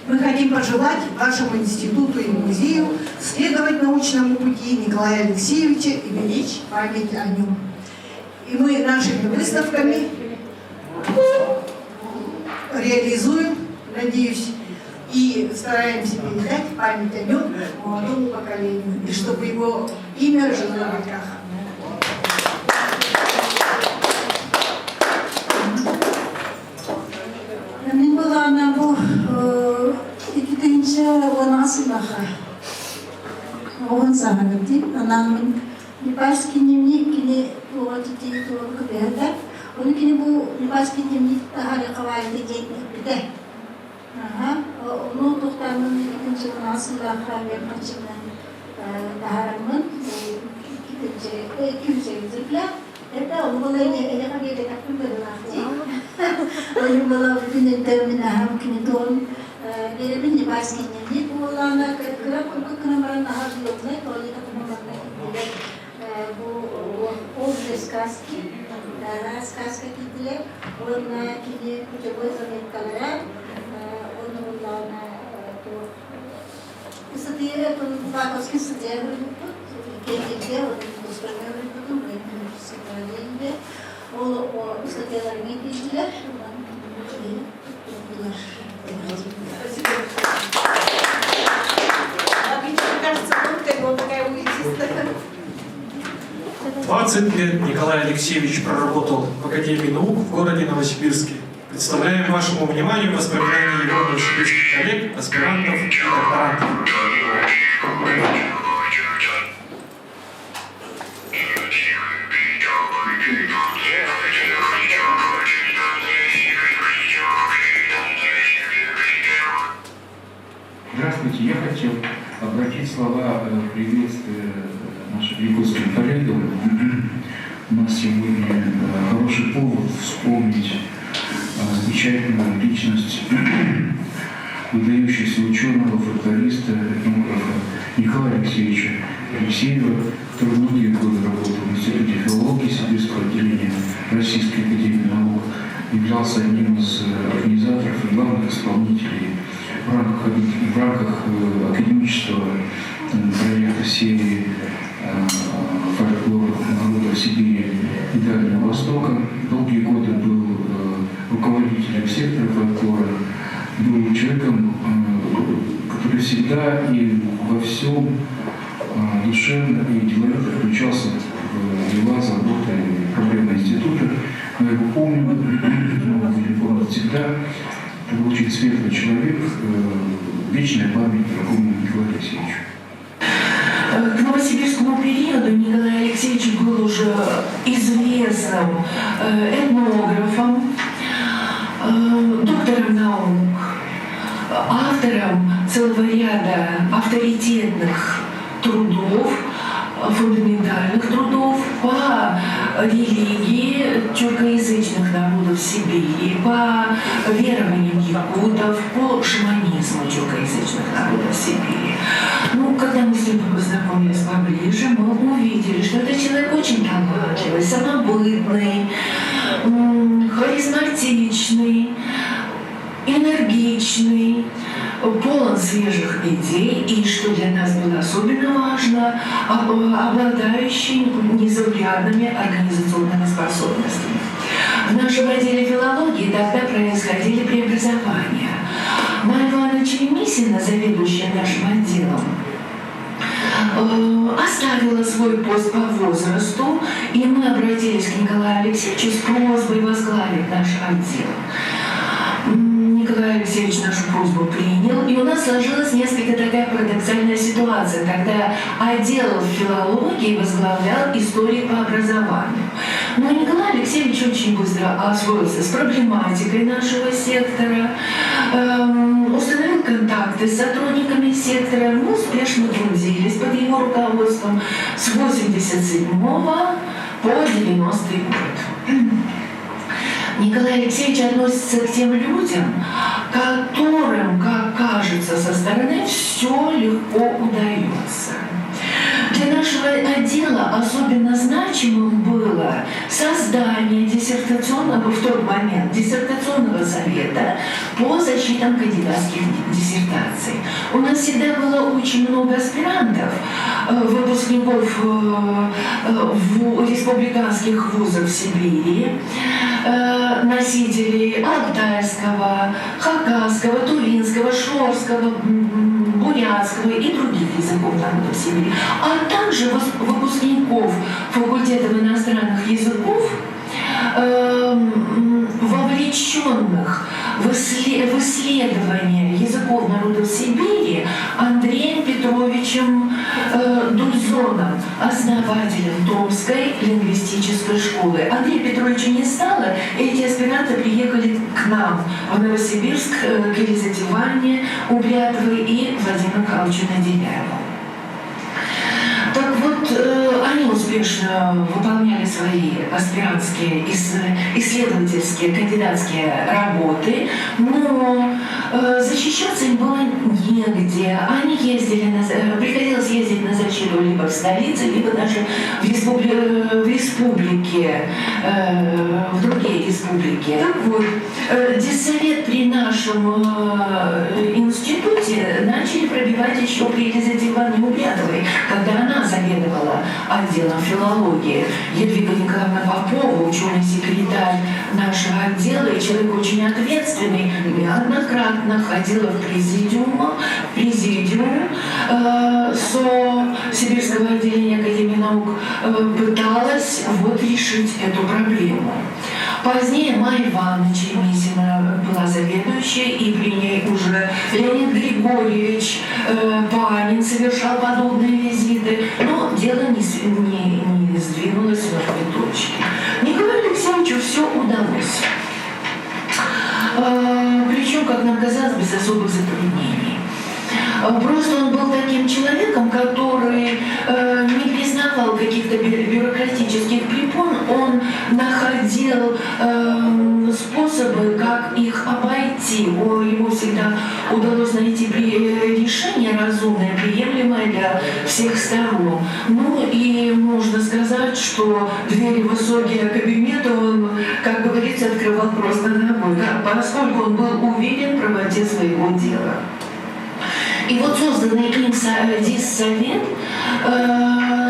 S2: Мы хотим пожелать вашему институту и музею следовать научному пути Николая Алексеевича и беречь память о нем. И мы нашими выставками реализуем, надеюсь, и стараемся передать память о нем молодому поколению, и чтобы его имя жило в веках.
S4: Мен балана бу икинчи 16-га он сагати анан Непальский дневник кини тугати тугу беда он кини бу Непальский дневник тахары кавайда гетте ну тухтамын икинчи 16-га мен качымдан тахарамын икинчи зипля это он было не как это как он было в терминах кинетон беребин Непальский дневник улана как намаран нахажлыклы толи как намаран образ сказки сказка китле он кини кучебой заметкалара он улана то статья это факторский статья китле вот успешно потом сохранение о статьялармен китле
S2: Мне кажется, вот такая увидистая.
S1: 20 лет Николай Алексеевич проработал в Академии наук в городе Новосибирске. Представляем вашему вниманию воспоминания его новосибирских коллег, аспирантов и докторантов.
S6: Здравствуйте, я хотел обратить слова приветствия нашим якутским коллегам. У нас сегодня хороший повод вспомнить замечательную личность выдающегося ученого, фольклориста, этнографа Николая Алексеевича Алексеева, который многие годы работал в Институте филологии Сибирского отделения Российской академии наук, являлся одним из организаторов и главных исполнителей в рамках академического проекта серии «Фольклор народа Сибири и Дальнего Востока». Долгие годы был руководителем сектора фольклора, был человеком, который всегда и во всем душевно и деловито включался в дела, заботы и проблемы института. Мы его помним, будем помнить всегда. Это был очень светлый человек, вечная память дорогому Николаю Алексеевичу.
S7: К новосибирскому периоду Николай Алексеевич был уже известным этнографом, доктором наук, автором целого ряда авторитетных трудов, фундаментальных трудов по религии тюркоязычных народов Сибири, по верованиям якутов, по шаманизму тюркоязычных народов Сибири. Ну, когда мы с ним познакомились поближе, мы увидели, что это человек очень талантливый, самобытный, харизматичный, энергичный, полон свежих идей, и, что для нас было особенно важно, обладающий незаурядными организационными способностями. когда происходили преобразования. Майя Ивановна Черемисина, заведующая нашим отделом, оставила свой пост по возрасту, и мы обратились к Николаю Алексеевичу с просьбой возглавить наш отдел. Николай Алексеевич нашу просьбу принял, и у нас сложилась несколько такая парадоксальная ситуация, когда отдел филологии возглавлял истории по образованию. Но Николай Алексеевич очень быстро освоился с проблематикой нашего сектора, установил контакты с сотрудниками сектора, мы успешно трудились под его руководством с 1987 по 90-й год. Николай Алексеевич относится к тем людям, которым, как кажется со стороны, все легко удается. Для нашего отдела особенно значимым было создание в тот момент диссертационного совета по защитам кандидатских диссертаций. У нас всегда было очень много аспирантов, выпускников республиканских вузов Сибири, носителей алтайского, хакасского, тувинского, шорского, бурятского и других языков народов Сибири, а также выпускников факультетов иностранных языков, вовлеченных в исследование языков народов Сибири Андреем Петровичем Дульзоном, основателем Томской лингвистической школы. Андрея Петровича не стало, и эти аспиранты приехали к нам в Новосибирск, к Елизавете Ивановне Убрятовой и Владимиру Михайловичу Наделяеву. Так вот, они успешно выполняли свои аспирантские, исследовательские, кандидатские работы, но защищаться им было негде. Они приходилось ездить на защиту либо в столице, либо даже в республике, в другие республики. Так вот, диссовет при нашем институте начали пробивать еще при Елизавете Ивановне Убрятовой, когда она заведовала отделом филологии. Едвига Николаевна Попова, ученый-секретарь нашего отдела и человек очень ответственный, неоднократно ходила в президиум Сибирского отделения Академии наук, пыталась решить эту проблему. Позднее Майя Ивановна Черемисина была заведующей, и при ней уже Леонид Григорьевич Панин совершал подобные визиты, но дело не сдвинулось с мертвой точки. Николаю Алексеевичу все удалось. Причем, как нам казалось, без особых затруднений. Просто он был таким человеком, который не признавал каких-то бюрократических препон, он находил способы, как их обойти. Ему всегда удалось найти решение разумное, приемлемое для всех сторон. Ну и можно сказать, что двери высокие кабинета он, как говорится, открывал просто ногой, поскольку он был уверен в правоте своего дела. И вот созданный им диссовет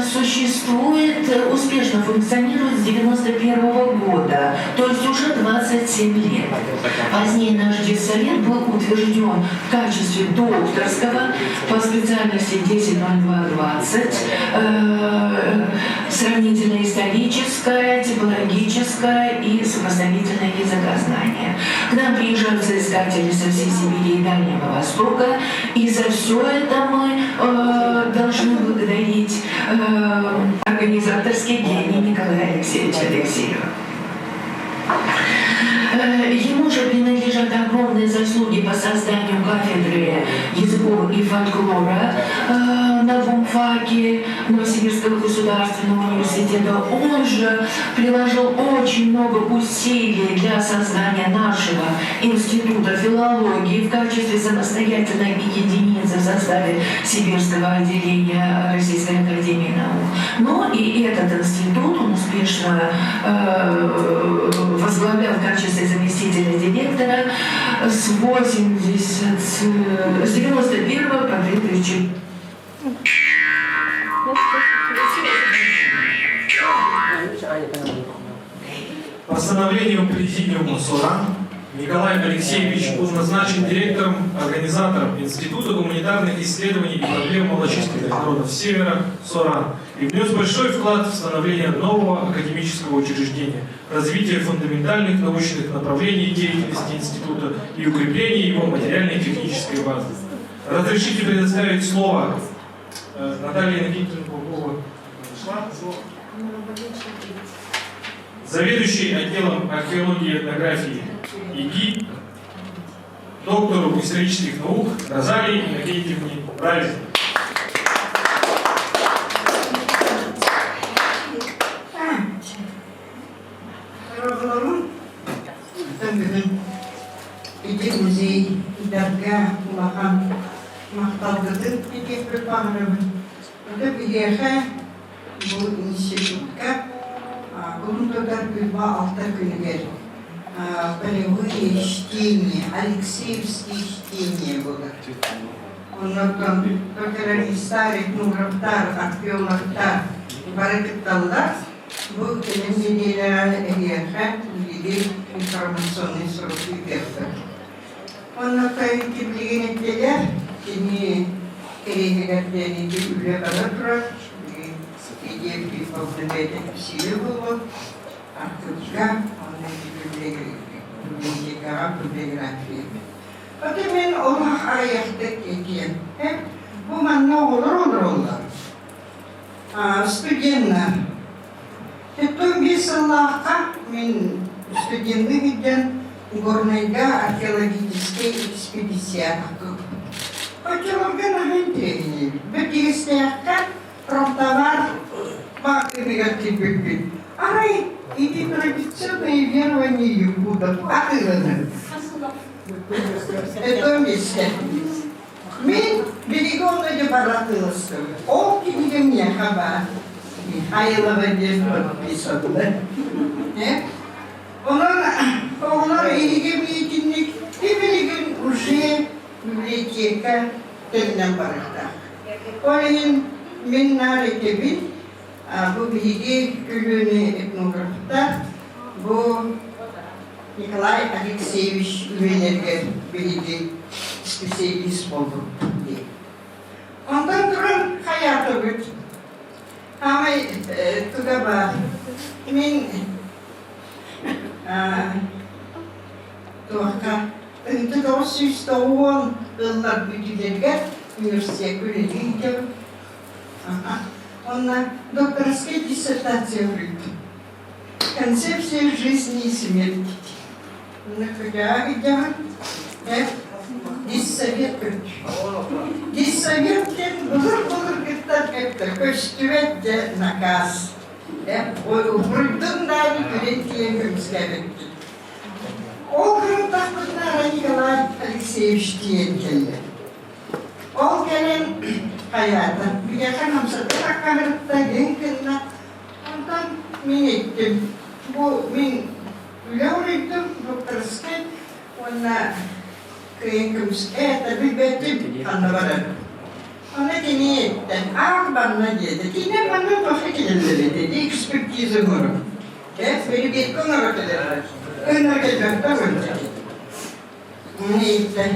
S7: существует, успешно функционирует с 1991 года, то есть уже 27 лет. Позднее наш диссовет был утвержден в качестве докторского по специальности 10.02.20, сравнительно-историческое, типологическое и сопоставительное языкознание. К нам приезжают соискатели со всей Сибири и Дальнего Востока, и за все это мы должны благодарить организаторский гений Николая Алексеевича Алексеева. Ему же принадлежат огромные заслуги по созданию кафедры языков и фольклора на бумфаке Новосибирского государственного университета. Он же приложил очень много усилий для создания нашего института филологии в качестве самостоятельной единицы в составе Сибирского отделения Российской академии наук. Но и этот институт он успешно возглавлял в качестве заместителя директора с 91 по 2000.
S1: Постановлением Президиума СУРА Николай Алексеевич был назначен директором-организатором Института гуманитарных исследований и проблем малочисленных народов Севера СОРАН и внес большой вклад в становление нового академического учреждения, развитие фундаментальных научных направлений деятельности института и укрепление его материальной и технической базы. Разрешите предоставить слово Наталье Никитине Попова, заведующей отделом археологии и этнографии ИГИ, доктору исторических наук Розалии Иннокентьевне Бравиной.
S8: Иди музей, дорога, улахан, мақталдырдың екек бір бағырыбын. Өті білеға бұл институтқа бүгін тодар күлба алта күнігер. Полевые чтения, Алексеевские чтения будут. Ondan doktorların istarik numraftar, akbiyonlaftar, баракетталлар, bu телевизиялар эриэхэ, лидер информационный сроки берді. Ondan kayıt bilgin ettiler, kimi kerehlerden üle kadar durar, diye bir problematik bir şey olur. Artık bibliografi. Fakat ben Allah ayakta geçeyim. Hep bu manna olur. Stüdyenler. Hep bir Allah'a ben stüdyenlik için Горная археологическая экспедиция. Arkeologlar nahenteni. Betistekka промтовар максимигатив бит. Арай эти традиционные верования якутов атыланы. Это место. Мен берегом де баратылысты. Ол кенигемне хаба. Михайлова деп подписаны. Onlar ilgilenmeyicilik bir gün уже biblioteka telinden barışta. Onun minnareti bin bu bilgi külünü etnografta bu Nikolay Alexeyevich Üvenerger bilgi spesialist oldu. Ondan sonra hayatı büt. Ama tugaba min Tuohka, nyt tuossa syystä on yllä pytytelkä, universiteet kyllä liikkuu. Он докторская диссертация врыт. Концепция жизни и смерти. Диссоветкен bulur gittar köstüvette nakaz. Vurdum da ürettiğim kümüzgerekti. O kırıklıklara Nikolay Alexeyevich diyen geldi. O gelen hayata, bir yakın hamsada kanırıkta gençlerine ondan min ettim. Bu min ülevriydim, doktorske, ona kıyınkımske, tabi betim anlamadım. Ona kini etti, bana dedi, yine bana bakıcıları dedi, ekspertizi bunu. Böyle bir konu ortada. Önergeler de öyle. Neyse,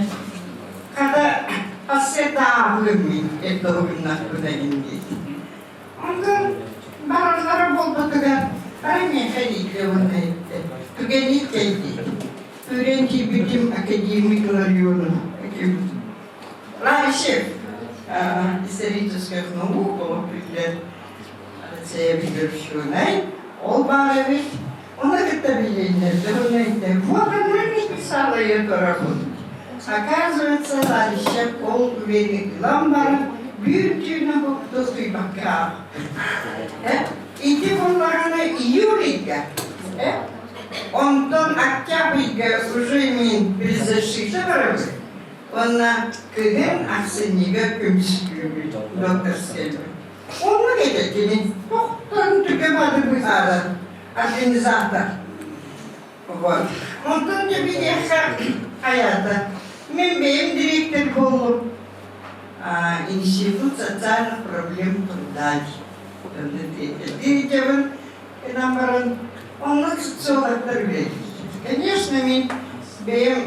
S8: kada hasret ağırlığım etti o günler burada indi. Ondan barınlara boldadılar, aynı haliyle onu etti. Tügenik geldi. Öğrenci bütün akademikler yolu. Rayşef, исторических наук, це Вершуной, Олбарович, он это видел, вот она написала эту работу. Оказывается, Райшев Ол Велик Ламбара büyüttüğüne baktığı bir bakar. İki bunlarına июльга, ondan октябрьга уже имеет предзащиту. Ona kıgın aksiniga kümüskübü, doktorskeli. Onu gerekini, doktorun tükemadı bu ara, organizatör. Ondan da bir yakar hayata. Ben benim direktör oldum. Институт социальных проблем труда. Директором, он социолог. Конечно, benim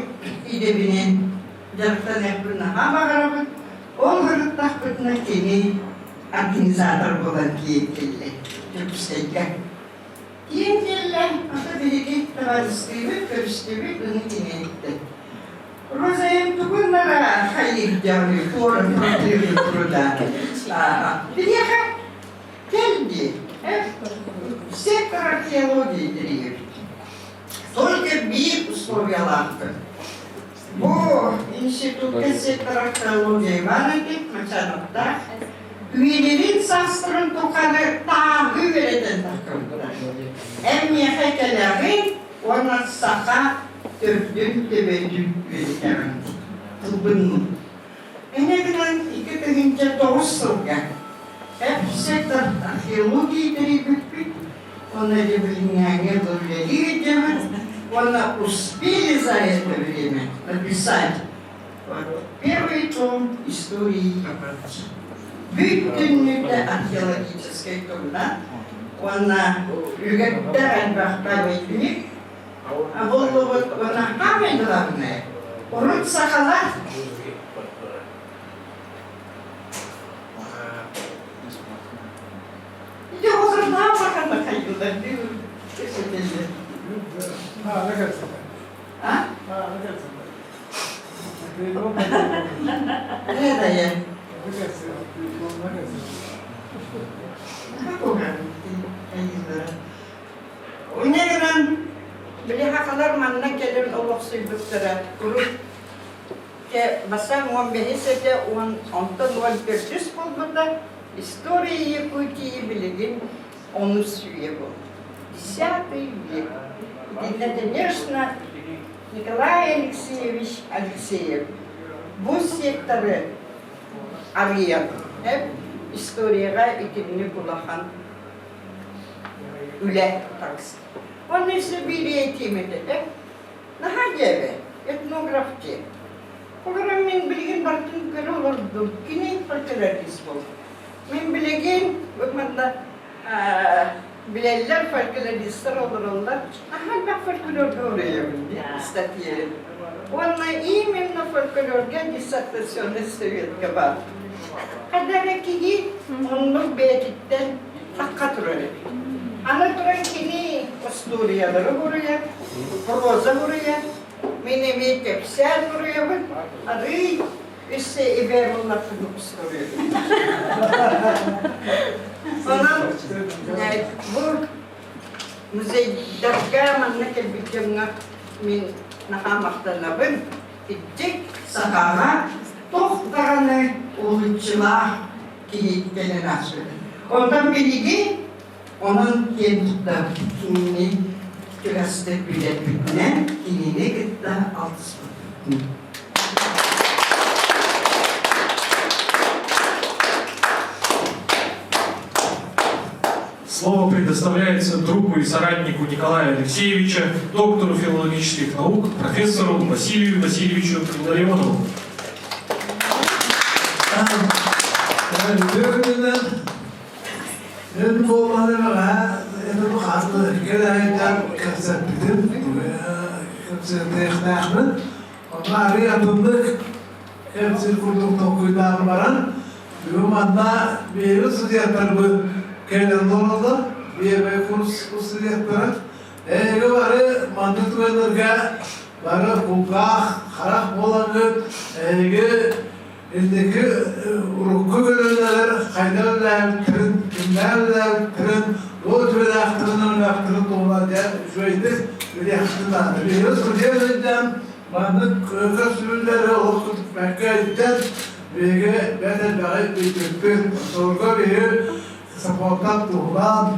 S8: idebinin jarıktan ekbirine hamagarabın, ol gırıttaq bütüne keni organizator bolan kiyekelle, Türksteyken. Kiyekelle, ata biriki tavazistimi, körüstimi, bunu kineyikti. Rozayım tukunlara hayır canlı, kora problemi burada. Bir yaka geldi. Сектор археологии деревьев. Только бит условияларды. Bu institutta sektör arkeoloji vardı, Maçanık'ta. Üyelerin sastırın tokanı tağı vereden takıldılar. Emniye hekelerin ona saka tördün tebeddüm verirken. Tıbbın. Enegden iki tühünce doğusulga. Hep sektör arkeoloji derivi. Она влияние довлияли, она успели за это время написать первый том истории Якутии. Bütün археологической труда, она югаттаран бахтавайтник, а вот она самое главное, урод сахала. İşte o zaman daha bakalım kayıyorlar değil mi? Kesinlikle.
S9: Ne gelsin?
S8: Ha?
S9: Ne gelsin?
S8: Ne dayı?
S9: Ne gelsin? Ne gelsin?
S8: Ne koyalım? O ne kadar beli hakalar manna gelir oluk sürdükleri kurup ke basan on behisete on ondan on perçüs bulmadı. История Якутии Белегин, он усвоил. 10 век. И, конечно, Николай Алексеевич Алексеев. Bu sektöre arayan, hep istoriye ikilini bulakan üle taksi. Onun için bir eğitim edildi. Daha gebe, etnografçı. Olarak ben bilgin barkın kere olurdu. Kine fakirleriniz oldu. Ben bilgin, bakmanda bileller fakirleriniz olurlar. Aha bak fakirler oraya statiye. Ona именно фольклорга диссертационный совет кабар. Когда какие он мог бедить хакатуры. Она туран кини история дорогая, проза дорогая, меня ведь вся дорогая, а ты все и верно на ту историю. Она был музей дорога, манна кельбикемна мин нахамахтанабын, идтик сахара, тохтараны улучшыла киyitkeni nasıl. Ondan bilgi, onun kendinde kimini kürasıda bilen kimini gıtta altısın.
S1: Слово предоставляется другу и соратнику Николая Алексеевича, доктору филологических наук, профессору Василию Васильевичу Филарионову.
S9: Kenan oldu, bir kurs yaptılar. Var mantık verirken, var hukuk, harak olanı, indeki ruku verirler, kaydarlar, kimlerler, o tür aktırının olacak, şöyle bir yaptılar. Biliyoruz ki diyelim, mantık kasırları okuduk, Mekke'den, bir bedel bir sorgu bir Saportat tuğlan,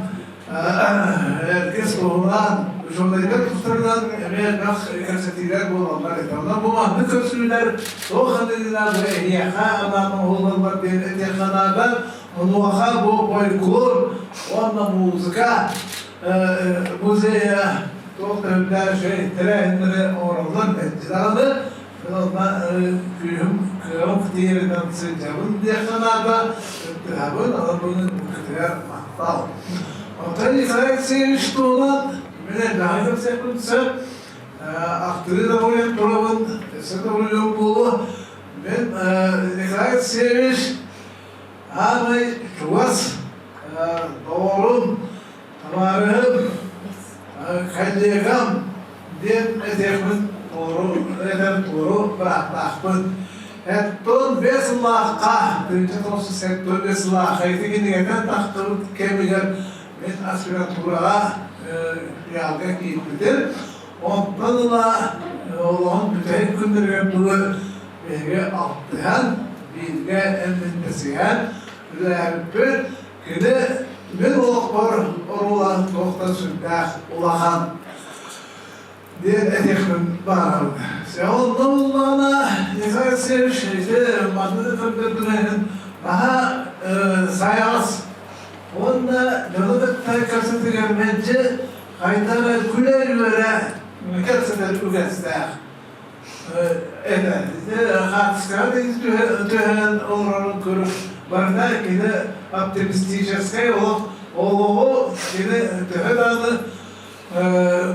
S9: herkes tuğlan, jurnalistler tutarlar, emeğe nak gazeteciler bulanlar etanlar. Bu mantık körsünler, o kandidiler ve ehyaka ananın oğlanlar diye ehyakanalar, onu vaka bu folklor, onunla müzika, müzeye, tohtemler, terehinleri oranlar etkilerdi. Ondan kıyım diyerinden sıcağın ehyakanalar, etkilerden adamının kıtırlar mahtal. Otel Nikolaevsevich tuğlan, ben de daha yüksek kutsa, aktörü da oynayıp durabın, sen de oynayıp bulu. Ben Nikolay Seviş, Ağabey Çuvas, Doğrum, Tamarım, Kallegam, diyen etekmin doğru bırakmakın. Etton beslahqa, birinci tosu sektör beslahqa etigininden taktırıp kemiler ben aspiranturağa yalga giyiptir. Ondan da olan bütün gündürüm dolu bilgi altıyan, bilgi emnintesiyen, bir kede bir oluklar orulan tohta sürdağ ulağan diye etekmin bağırdı. Sen onunla nefes sevişeydi, madde fırdıdırının daha sayaz. Onda yoluduk taykasıtı görmence kaydana güler göre mükemmel ügestağ. Evet, hatıskada tühen olurun kurup barda kide optimistiçeskay oluğu kide tühen adı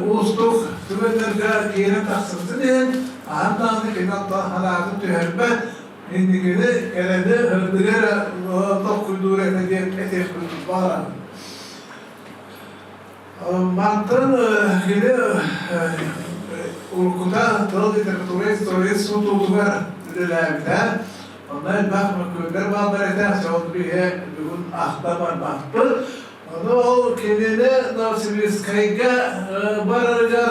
S9: ulustuk tüvenlerge kiyene taksızdı diyen ağımdandı kide halatı tühenbe hindi kide kelede hırdıgara tok kuyduğu diyen etek kuyduğu bağıran. Mantan kide Urkuta tıl literatüre historiyası tutuğular dilerler. Onlar bakma köyler bağlarından sonra bir ahtaman baktı. O kendine nasibimiz kayga bararlar.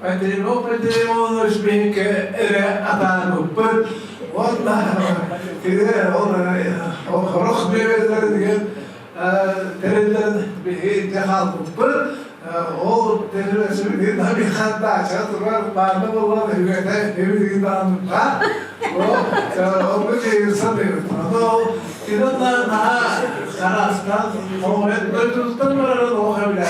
S9: Patrimo şbihke ere atanıp. Onlar kide o horuş bebeler diye teriller bir intihal o terörist bir nabi hatta çatırlar bağlı olan hükümete hükümeti anlıklar o bu şey sanıyor o kiranlar daha karastan o etmezden var o haberler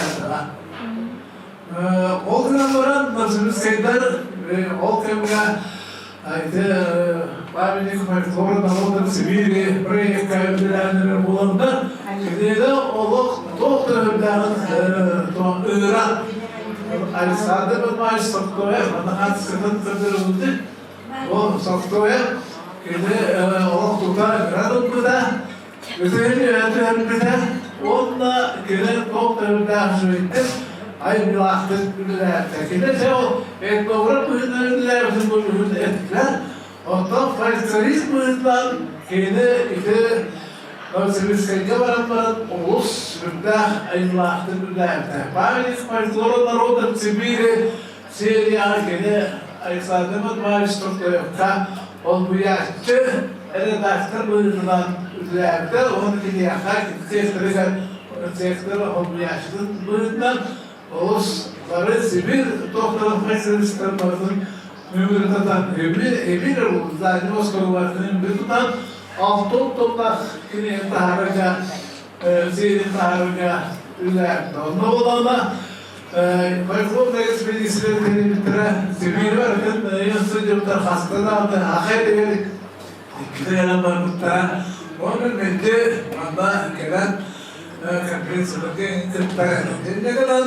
S9: o günler nasıl şeyler o kemga ayda babinin kumarı da sivil proje kayıtlarının bulunduğu de oluk doktorlardan öğren Alexander bir maaş soktaya bana sıkıntı o soktaya kede oluk tutar gradın da bütün yönetmenler onunla kede doktorlardan söyledi ay bir vakit bilirler kede o etnoğraf bilirler bizim bu etler ondan faysalizmden kede ite Nasibimiz kayga varan ulus bürdah ayınlahtı bürdahtı. Bağırız marızları narodu Sibiri, Siriya gene ayısadımız maaştırdı yokta. On bu yaşçı eredaktır buyurdudan bürdahtı. Onu ki yakar sektörügen, sektörü on bu yaşçı buyurdudan ulusları Sibir doktorun faysalizmlerinin mümüründen emir oldu. Zaten Moskova varlığının bürdudan altın toplar kini taharıca, zihni taharıca üzerinde. Onda olanla Baykul'da ekspedisleri bitire Sibir varken yansıcımlar hastalandı, ahir edelik. İkide yalan var muhtemelen. Onun bence anda gelen konferansındaki kırklar. Ne kadar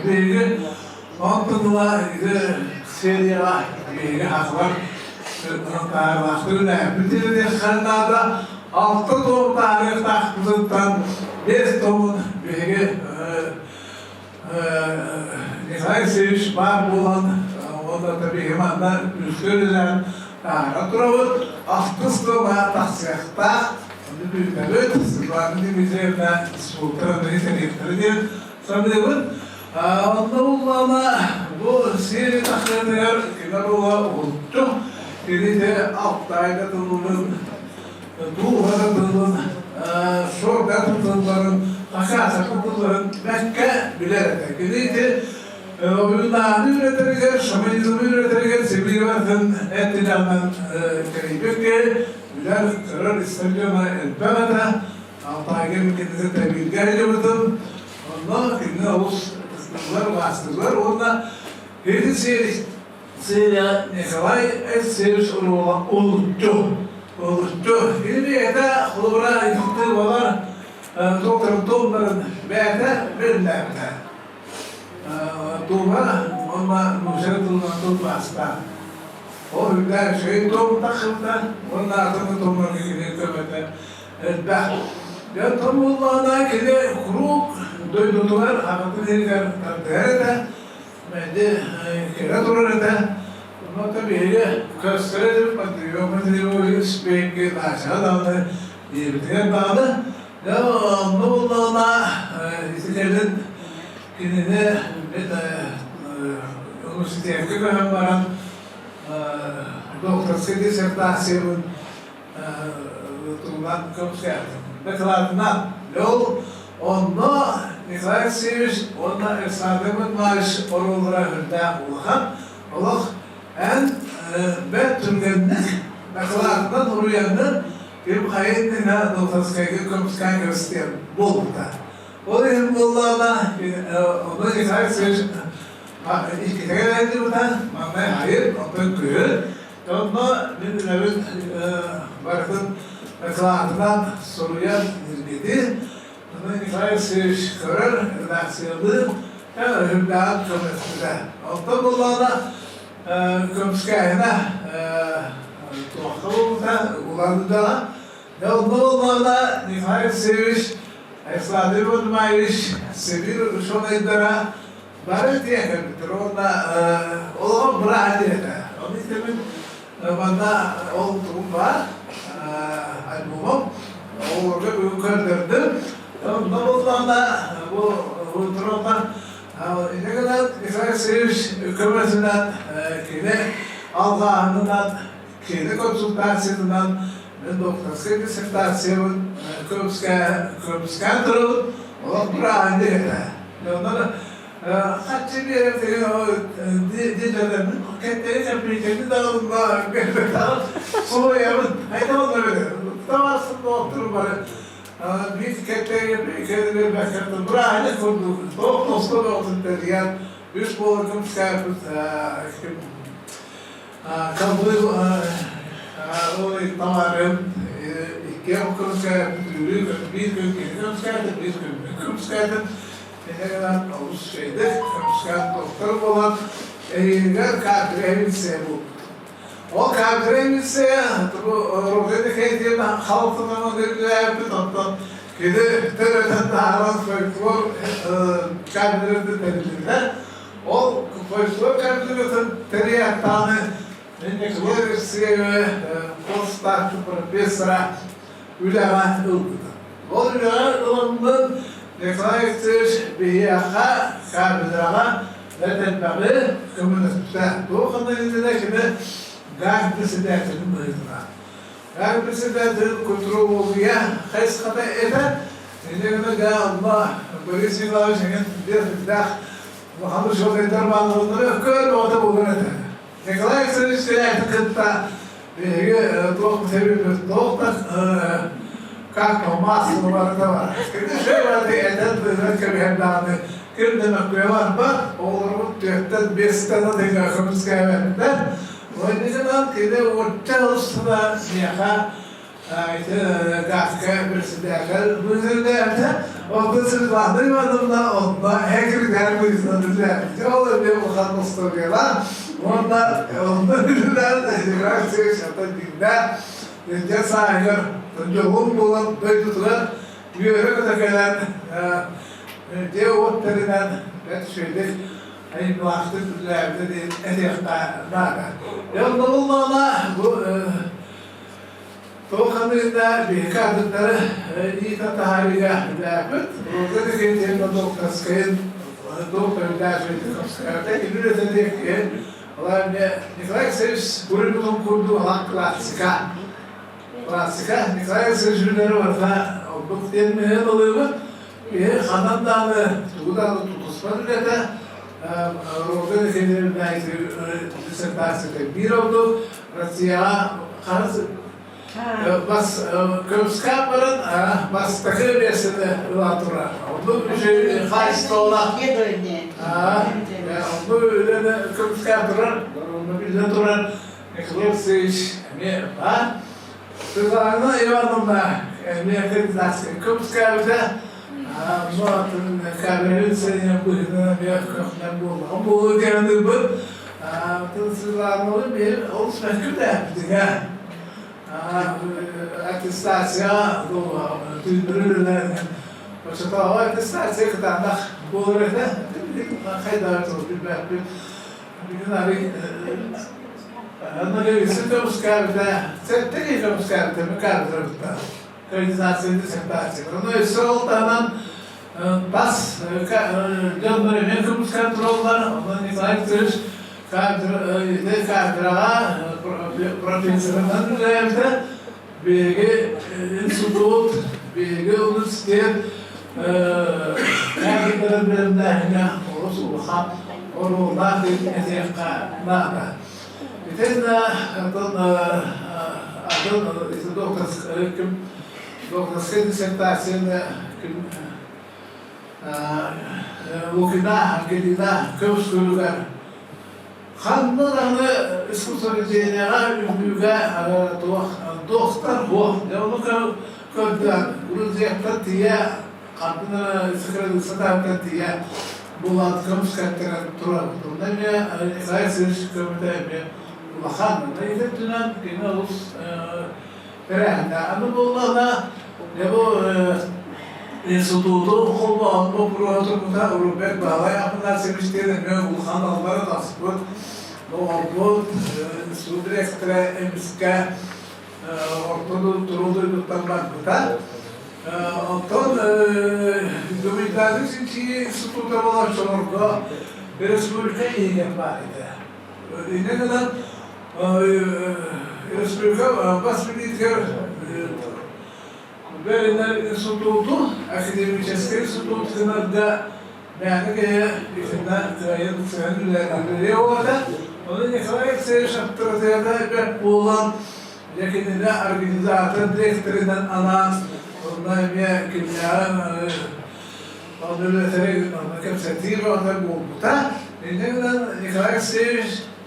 S9: bir altınla seriye var, bir hak var. Bütün dekanlarda 6 tom tarih tahtından 5 tomun bir Nikolay Seviş var bulan onda tabi hemen üskürülen Raturabı 60 toma taksiyakta büyükleri sıklarını bizlerine sultanı yetenekleri sanırım onda bulana bu seri taksiyaklar kenarıla oldu. Biri de Altay'da tutulun, Tuğra'da tutulun, Şor'da tutulun, Akas'a tutulun, Mekke bilerek. Biri de oyunlarını üreterek, şamanizmi üreterek, Sibir varken ettilerden keribek biler karar istemiyorlar elbette. Altay'a kendinize tebrik ediyorum. Onlar kendine olsun, vasıtlar, onlar hedi seyir. Seyya Nikolay Seviş oluştu. Şimdi de kulübüne gittiği var, doktor Tomların beyde verirlerdi. Tom'a Onunla Nusret Ulman'ın o hüller şey doğum takımda, onun altını doğumlarına gidiyor kömete. Bak, ya tam Ulman'a gidiyor, kuruk doydular, hakikaten herikler tarihte, bence kere durardı. Ama tabii gösterelim, o İspanya'yı aşağıdan diyebildiğine bağlı. Ya Ulman'a istikrarın kendine üniversiteye kömem varan doktorski disertasyonun tutulan komiserdim. Beklarından yol, onu Nikolay Alexeyevich, onu esadımın maaş orulara hürden ulakan, Allah en betürgenlik beklarından uruyanın bir hayatına doktorski komiser göster bulda. O yüzden Allah'ına onu Nikolay Alexeyevich İlk geldi buradan, ama hayır, ondan köy. Onunla bizlerin bakın ekranından soruya girdi. Ondan Nikolay Seyşkör'ün redaksiyonu Hümdağ'ın kömesinde. Ondan bunlarla kömeskayına tuhaflıkta ulandı. Ve onlarla Nikolay Seyş Esladırı olmayış, sevir şonaydıra Barat diye kabittir, onda o bırak diye. Onun için bana olduğum var, albümüm, orada yukarıdırdı. Ondan bu durumda ne kadar Nikolay Seyş hükümetinden, kendi Allah'ından, kendi konsultasyonundan, doktorski disertasyon, kömsken durum, o bırak diye. Ondan Hatta bir yerde o dijitallerin kendileri yapacakları dağılımda bir dağıl sonra yapın haydi onları tavarsın doktor var bir kendileri yapıyor kendileri başlattı buraya kurdu doktor oldu diye üç boğazım çıkartıp kabul o tamamen iki okul çıkartıp bir gün çıkartıp bir gün çıkartıp ne kadar Ağustos şeyde, Kamışkan doktorum olan eğilimler kadremizse bu. O kadremizse, bu Roze'deki eğitimde halkından o derece yaptı, ondan kedi teröden dağılan folklor kadremizde terödenler. O folklor kadremizde tereyatağını neklerisi ve postlar, profesora ülema ılgıdı. O ülema ılgıdı. Deklarasyon biyaka kabidara ve tenbaği komünistler. Bu konuda şimdi gayet siyasetin mühimma. Gayet siyasetin kontrolüye kaç kata eder. Şimdi de Allah böyle sigara şeklinde bir dah Muhammed Şoray dermanlarını kör orada bulunur. Deklarasyon siyasetin kıtta bir çok seviyor. Çok Kako masum var. Şimdi şey var diye eden bir dağını kırdım koyuyorlar bak oğlumun tüyekten beslenen de yakımız kaybettiler. O yüzden ki de orta usta niha dakika bir sidakal bu yüzden o kızın vardı da onda herkes dermiş dediler. Çoğu bir bakan ustalar. Onlar yüzünden biraz şey dinler. Gece sahiller Tunjukun bulan duydular, bir yere kadar gelen diye otlarından şeyde aynı vakti türlerde de edekta naga. Yalnız Allah'la bu Tokanlı'da bir kadınları iyi tatahariga yapıp, orada da kendine doktorskayın, doktor derslerde İngilizce diye ki, Allah'ım Nikolay Alexeyevich Gurul'un kurduğu halk klasika. Klasika, Nikolay Alexeyevich var da, bu denmeye dolayı bir Hanan Dağlı, Tuğdağlı tutuşma ürete, orada da kendine disertasyonda bir oldu, Rusya, Karası, bas kömskaparın bas takır besinde ulatura. Onu bir şey haysta olan. Onu öyle de kömskaparın, onu bir de duran. Eklerse iş ne var? Tuzağına eyvallah. Ne akreditasyonu kömskapırda Muatın kaberin senin bu hizmetine bir kökten buldu. Bu geldi bu. Tılsızlarını bir oluşmakı da yaptık ha. Atestasya, bu tüydürürler. Başta o atestasya kadar bu arada kaydar oldu bir gün abi anları sıkıntı skabda teknik skabda mükemmel oldu. Organizasyonu separasyonu. Onu İsrail'den pas gönderme mevcut kontroller, ondan ibarettir. Kadra profesyonel üzerinde bir institut, bir üniversite kadroların bölümlerine oluşan orada bir nada. Bir de adın doktor dissertasyonu okuda köşkülüler. Hanımlarını iskusoriyene ünlüge doktor bu. Onu kötüden Gruziyak'ta diye kadını sıkırdı satardı diye bulat köşkettiren turabı. Ne mi? Sayısız kömürde mi? Bakan neydi dünen yine olus perehne. Ama bunlarla ne bu institutu kullan bu programda Avrupa bağlı yapılan seviştiğinde ne bu kanallara nasıl bu sürekli emiske ortada durulduğu tutmakta. Ondan Dominik'in için instituta ulaşıyordu. Bir Respublika iyi yapmalıydı. Ne kadar Respublika basmediği Berlinler institutu, akademik institutu da yani ki içinden yıllar orada onun yakalayıp şartlarda bir olan yakınında organizatör direktöründen ana ondan bir kimya onları kapsatıyor onları bulmakta. Neden yakalayıp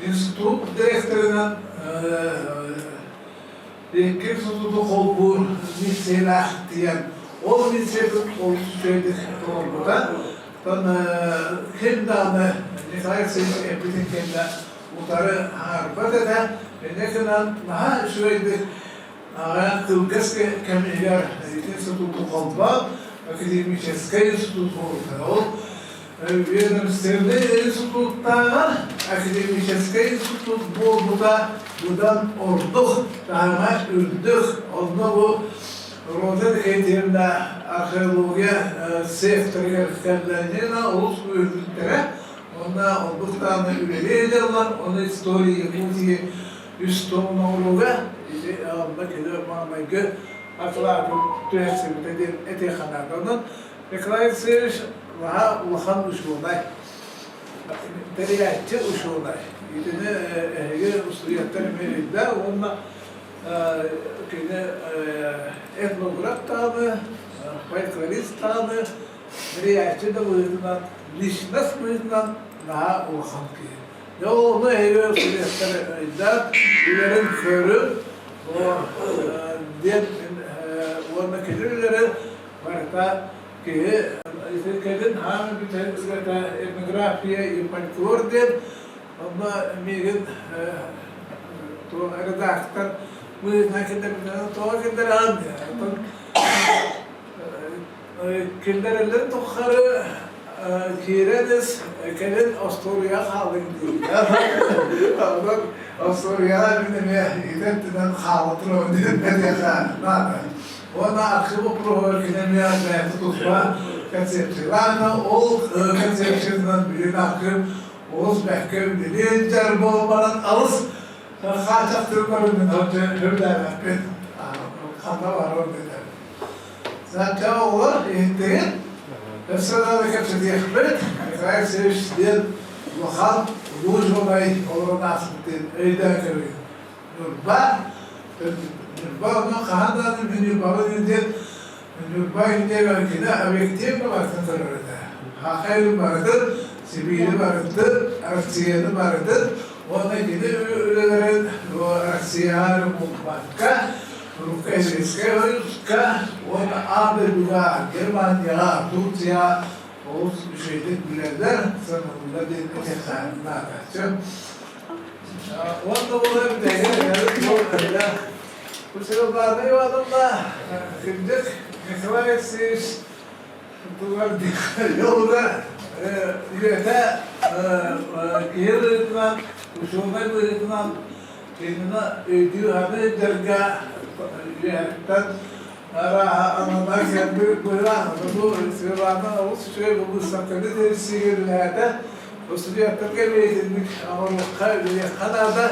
S9: institut direktöründen bir institutu kolbur mesela diyen o institut oluşturdu orada. Hem de Nikolayev Epitin kendi utarı harpada da ne kadar daha şöyle ağayan kılgız kemiler institutu kolba akademik institutu oldu. Üniversitede institutlar akademik institut buradan orduk daha öldük. Onda bu Rodet eğitimde arkeoloji sektörü kendilerine olus öldüklere onda olduklarını üretiyorlar. Onu historiyi yapıcı üstünlüğe onda keder manayı akla tüyesinde etekhanlardan Nikolayev daha ulaşan usulay. Teriyatçı usulay. Yine usuliyatlar merinde onunla kine etnograf tabi, folklorist tabi, teriyatçı da bu yüzden, lişnas bu yüzden daha ulaşan ki. Ya onu usuliyatlar merinde, ülerin körü, o diğer onun kelirleri var ki İzlediğin hangi bir tane etnografiye yapılıyor ama migin to redaktor bu nakinde bir tane to kinder aldı. Kinderlerin tohları kiredes kelin Avusturya halinde. Avusturya bir de idetten halatro diye nada. Ona akşamı provar kinemya ve tutma Kaçırtılarına ol kaçırtılarından bir akım Oğuz Bekköm dediğin cerbi olmadan alız kaçaktırlarının hürler ben kanda var o dediler. Zaten olur ihtiyin mesela da kaçırtı yakbet kayık seviştiğin lokal Ruj olayı olur nasıl dediğin öyle kırıyor. Nurba Nurba kahandanın Nurba dediğin Nurbay'ın devletinde objektif bakın orada. Hakaylı vardır, sivili vardır, aksiyeli vardır. Ona gibi ülelerin o aksiyeli bulmakta Европейская Союзка, он Америка, Германия, Турция, Оğuz şeyde bilenler sanırım dedikleri natasyon. Onda bunlar bir de yani bu sırada ne var da şimdi Nikolaevsiz bunlar yolda yöte yerlerinden usulden birinden kendine ödüğü haberi derga yerden أنا كان بيقولها بدو سيرانا وسوي بمستقبل السير هذا وسوي التكلم إنك أمر خير هذا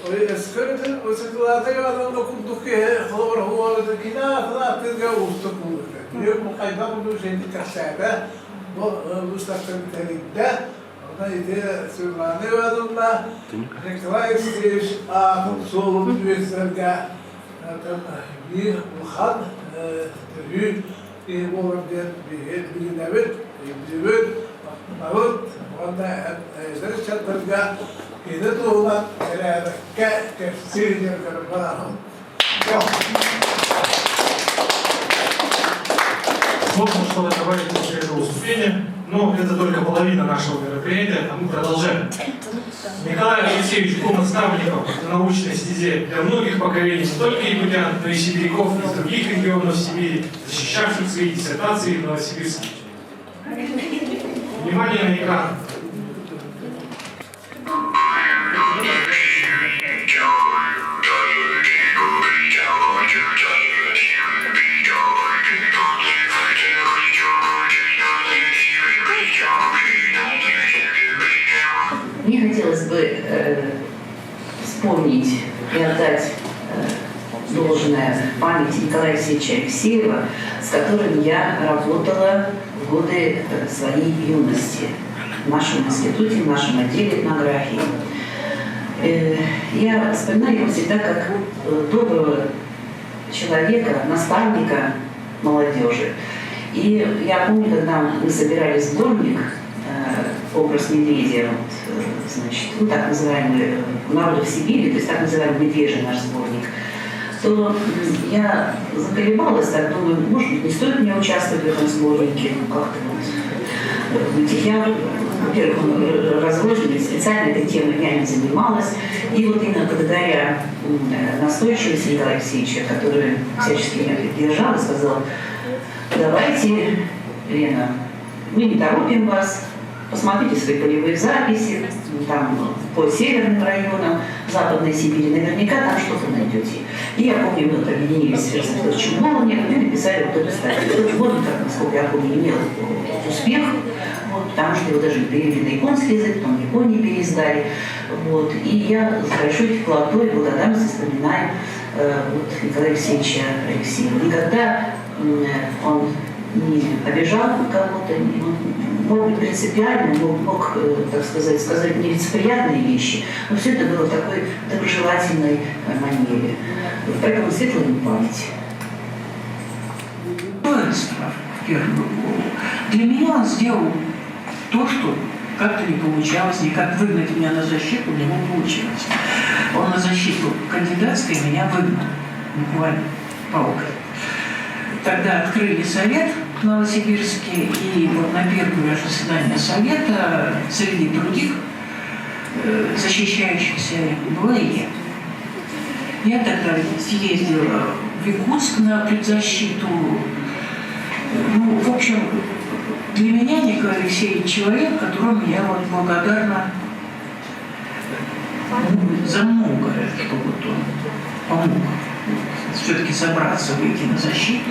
S9: ويسكت وسوي هذا يلا نقول دكيه خبر هو كنا فلا تتجاوز تقول يوم قيدا بدو شيء كسادة مستقبل تريده أنا إذا سيرانا وهذا نكلايس إيش صوب بيسرقة bir uxan tüyü olabilir bir nevet bir navut onda ezber çatırga kedet olan kesir bana.
S1: Можно что-то добавить после этого выступления, но это только половина нашего мероприятия, а мы продолжаем. Николай Алексеевич был наставником в научной стезе для многих поколений, не только якутян, но и сибиряков из других регионов Сибири, защищавших свои диссертации в Новосибирске. Внимание на экран.
S7: Мне хотелось бы вспомнить и отдать должное памяти Николая Алексеевича Алексеева, с которым я работала в годы своей юности в нашем институте, в нашем отделе этнографии. Я вспоминаю его всегда как доброго человека, наставника молодежи. И я помню, когда мы собирали сборник «Образ медведя», вот, значит, ну, так называемый «Народов Сибири», то есть так называемый «Медвежий» наш сборник, то я заколебалась, так думаю, может быть, не стоит мне участвовать в этом сборнике, ну, как-то вот. Я, во-первых, он разложенный, специально этой темой я не занималась, и вот именно благодаря настойчивости Николая Алексеевича, который всячески меня поддержал и сказал: давайте, Лена, мы не торопим вас, посмотрите свои полевые записи, там по северным районам Западной Сибири, наверняка там что-то найдете. И я помню, мы объединились с Ферзафовичем Молонием и написали вот эту статью. Этот сборник, насколько я помню, имел успех, вот, потому что его даже перевели на японский язык, потом в Японии переиздали. Вот. И я с большой теплотой и благодарностью вспоминаю вот, Николая Алексеевича Алексеева. Никогда он не обижал кого-то, мог быть принципиальным, мог, так сказать нелицеприятные вещи, но все это было в такой доброжелательной манере. Поэтому светлая ему память.
S10: В первую голову. Для меня он сделал то, что как-то не получалось, никак выгнать меня на защиту у него получилось. Он на защиту кандидатской меня выгнал, буквально палкой. Тогда открыли совет в Новосибирске, и вот на первое заседание совета среди других защищающихся была и я. Я тогда съездила в Якутск на предзащиту. Ну, в общем, для меня Николай Алексеевич человек, которому я вот благодарна за многое, что вот он помог все-таки собраться, выйти на защиту,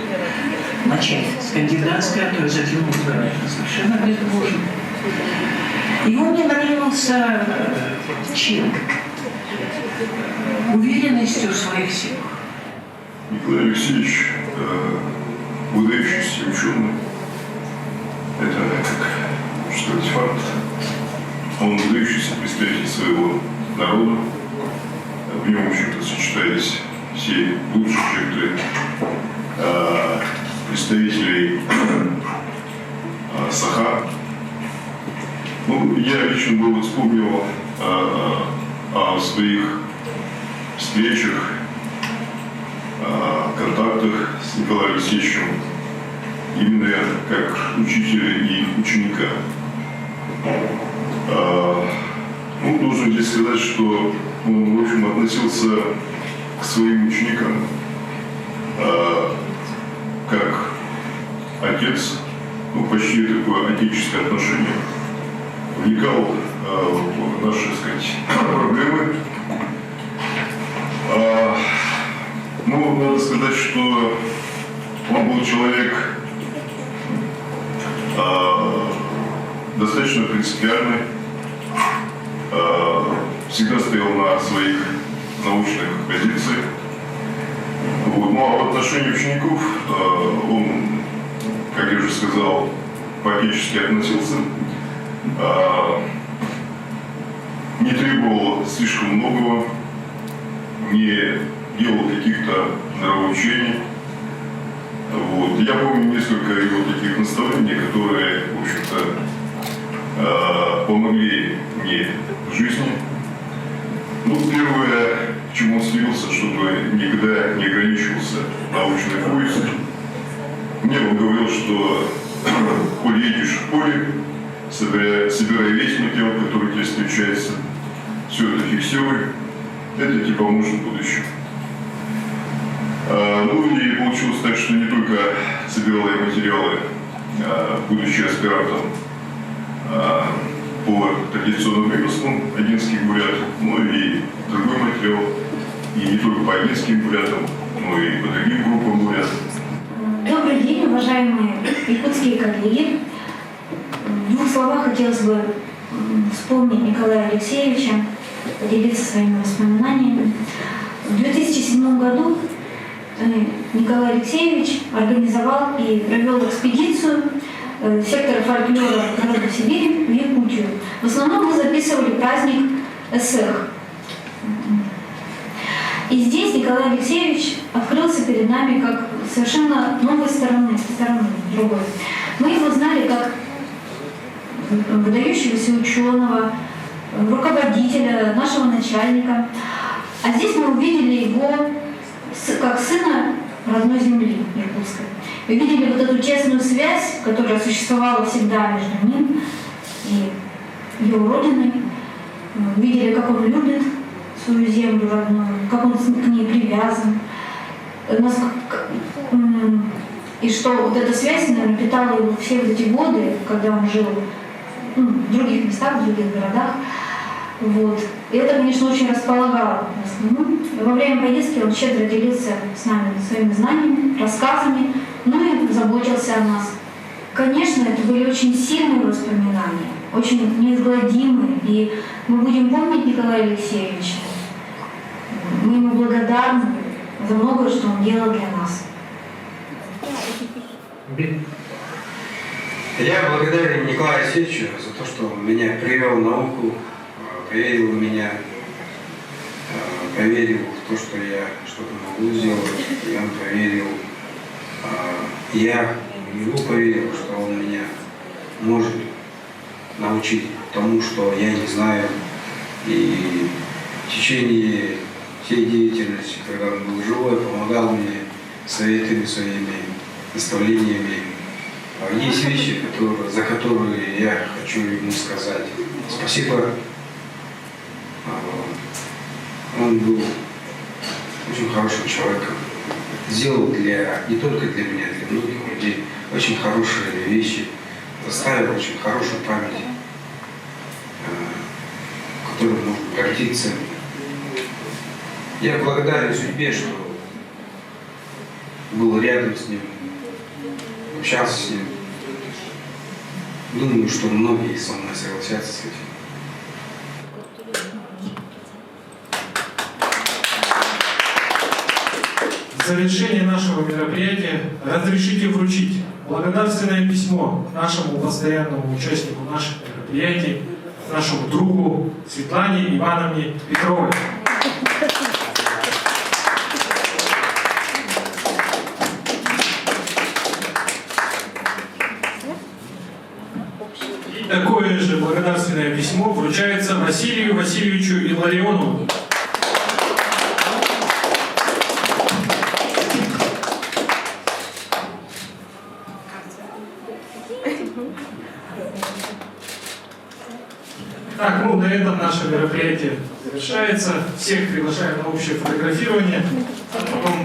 S10: начать с кандидатской, а то и затянуть, конечно, совершенно безбожно. И он мне нравился чем? Уверенностью в своих силах.
S11: Николай Алексеевич, выдающийся ученый, это как, что сказать, факт. Он выдающийся представитель своего народа, в нем, в общем-то, сочетались все лучшие черты представителей Саха. Ну, я лично бы вспомнил о своих встречах контактах с Николаем Алексеевичем именно как учителя и ученика. Ну, должен здесь сказать, что он, в общем, относился к своим ученикам как отец, ну, почти такое отеческое отношение. Вникал в наши, так сказать, проблемы. Ну, надо сказать, что он был человек достаточно принципиальный, всегда стоял на своих научных позициях. Вот. Ну, а в отношении учеников он, как я уже сказал, по-отечески относился, не требовал слишком многого, не делал каких-то нравоучений. Вот. Я помню несколько его таких наставлений, которые, в общем-то, помогли мне в жизни. Ну, первое, к чему он стремился, чтобы никогда не ограничивался научный поиск. Мне он говорил, что коли едешь в поле, собирай весь материал, который тебе встречается, все это фиксируй, это тебе поможет в будущем. Ну и получилось так, что не только собирал я материалы, будучи аспирантом по традиционному ремеслу, одинский бурят, но и другой материал, и не только по одинским бурятам, но и по другим группам бурят.
S12: Добрый день, уважаемые якутские коллеги. В двух словах хотелось бы вспомнить Николая Алексеевича, поделиться своими воспоминаниями. В 2007 году Николай Алексеевич организовал и провел экспедицию сектора фольклора города Сибири в Якутию. В основном мы записывали праздник Эсэх. И здесь Николай Алексеевич открылся перед нами как совершенно новой стороны другой. Мы его знали как выдающегося ученого, руководителя, нашего начальника. А здесь мы увидели его как сына родной земли якутской. Увидели вот эту тесную связь, которая существовала всегда между ним и его родиной. Увидели, как он любит свою землю родную, как он к ней привязан. И что вот эта связь, наверное, питала его все вот эти годы, когда он жил в других местах, в других городах. Вот. И это, конечно, очень располагало нас. Во время поездки он щедро делился с нами своими знаниями, рассказами, ну и заботился о нас. Конечно, это были очень сильные воспоминания, очень неизгладимые, и мы будем помнить Николая Алексеевича. Мы ему благодарны за многое, что он делал для нас.
S13: Я благодарен Николаю Алексеевичу за то, что он меня привел в науку, поверил в меня, поверил в то, что я что-то могу сделать, и он поверил. Я в него поверил, что он меня может научить тому, что я не знаю. И в течение всей деятельности, когда он был живой, помогал мне советами, своими наставлениями. Есть вещи, за которые я хочу ему сказать спасибо. Он был очень хорошим человеком. Сделал не только для меня, для многих людей очень хорошие вещи. Оставил очень хорошую память, которой можно гордиться. Я благодарен судьбе, что был рядом с ним, общался с ним. Думаю, что многие со мной согласятся с этим.
S1: В завершение нашего мероприятия разрешите вручить благодарственное письмо нашему постоянному участнику наших мероприятий, нашему другу Светлане Ивановне Петровой. И такое же благодарственное письмо вручается Василию Васильевичу Илларионову. Так, ну на этом наше мероприятие завершается. Всех приглашаем на общее фотографирование. Потом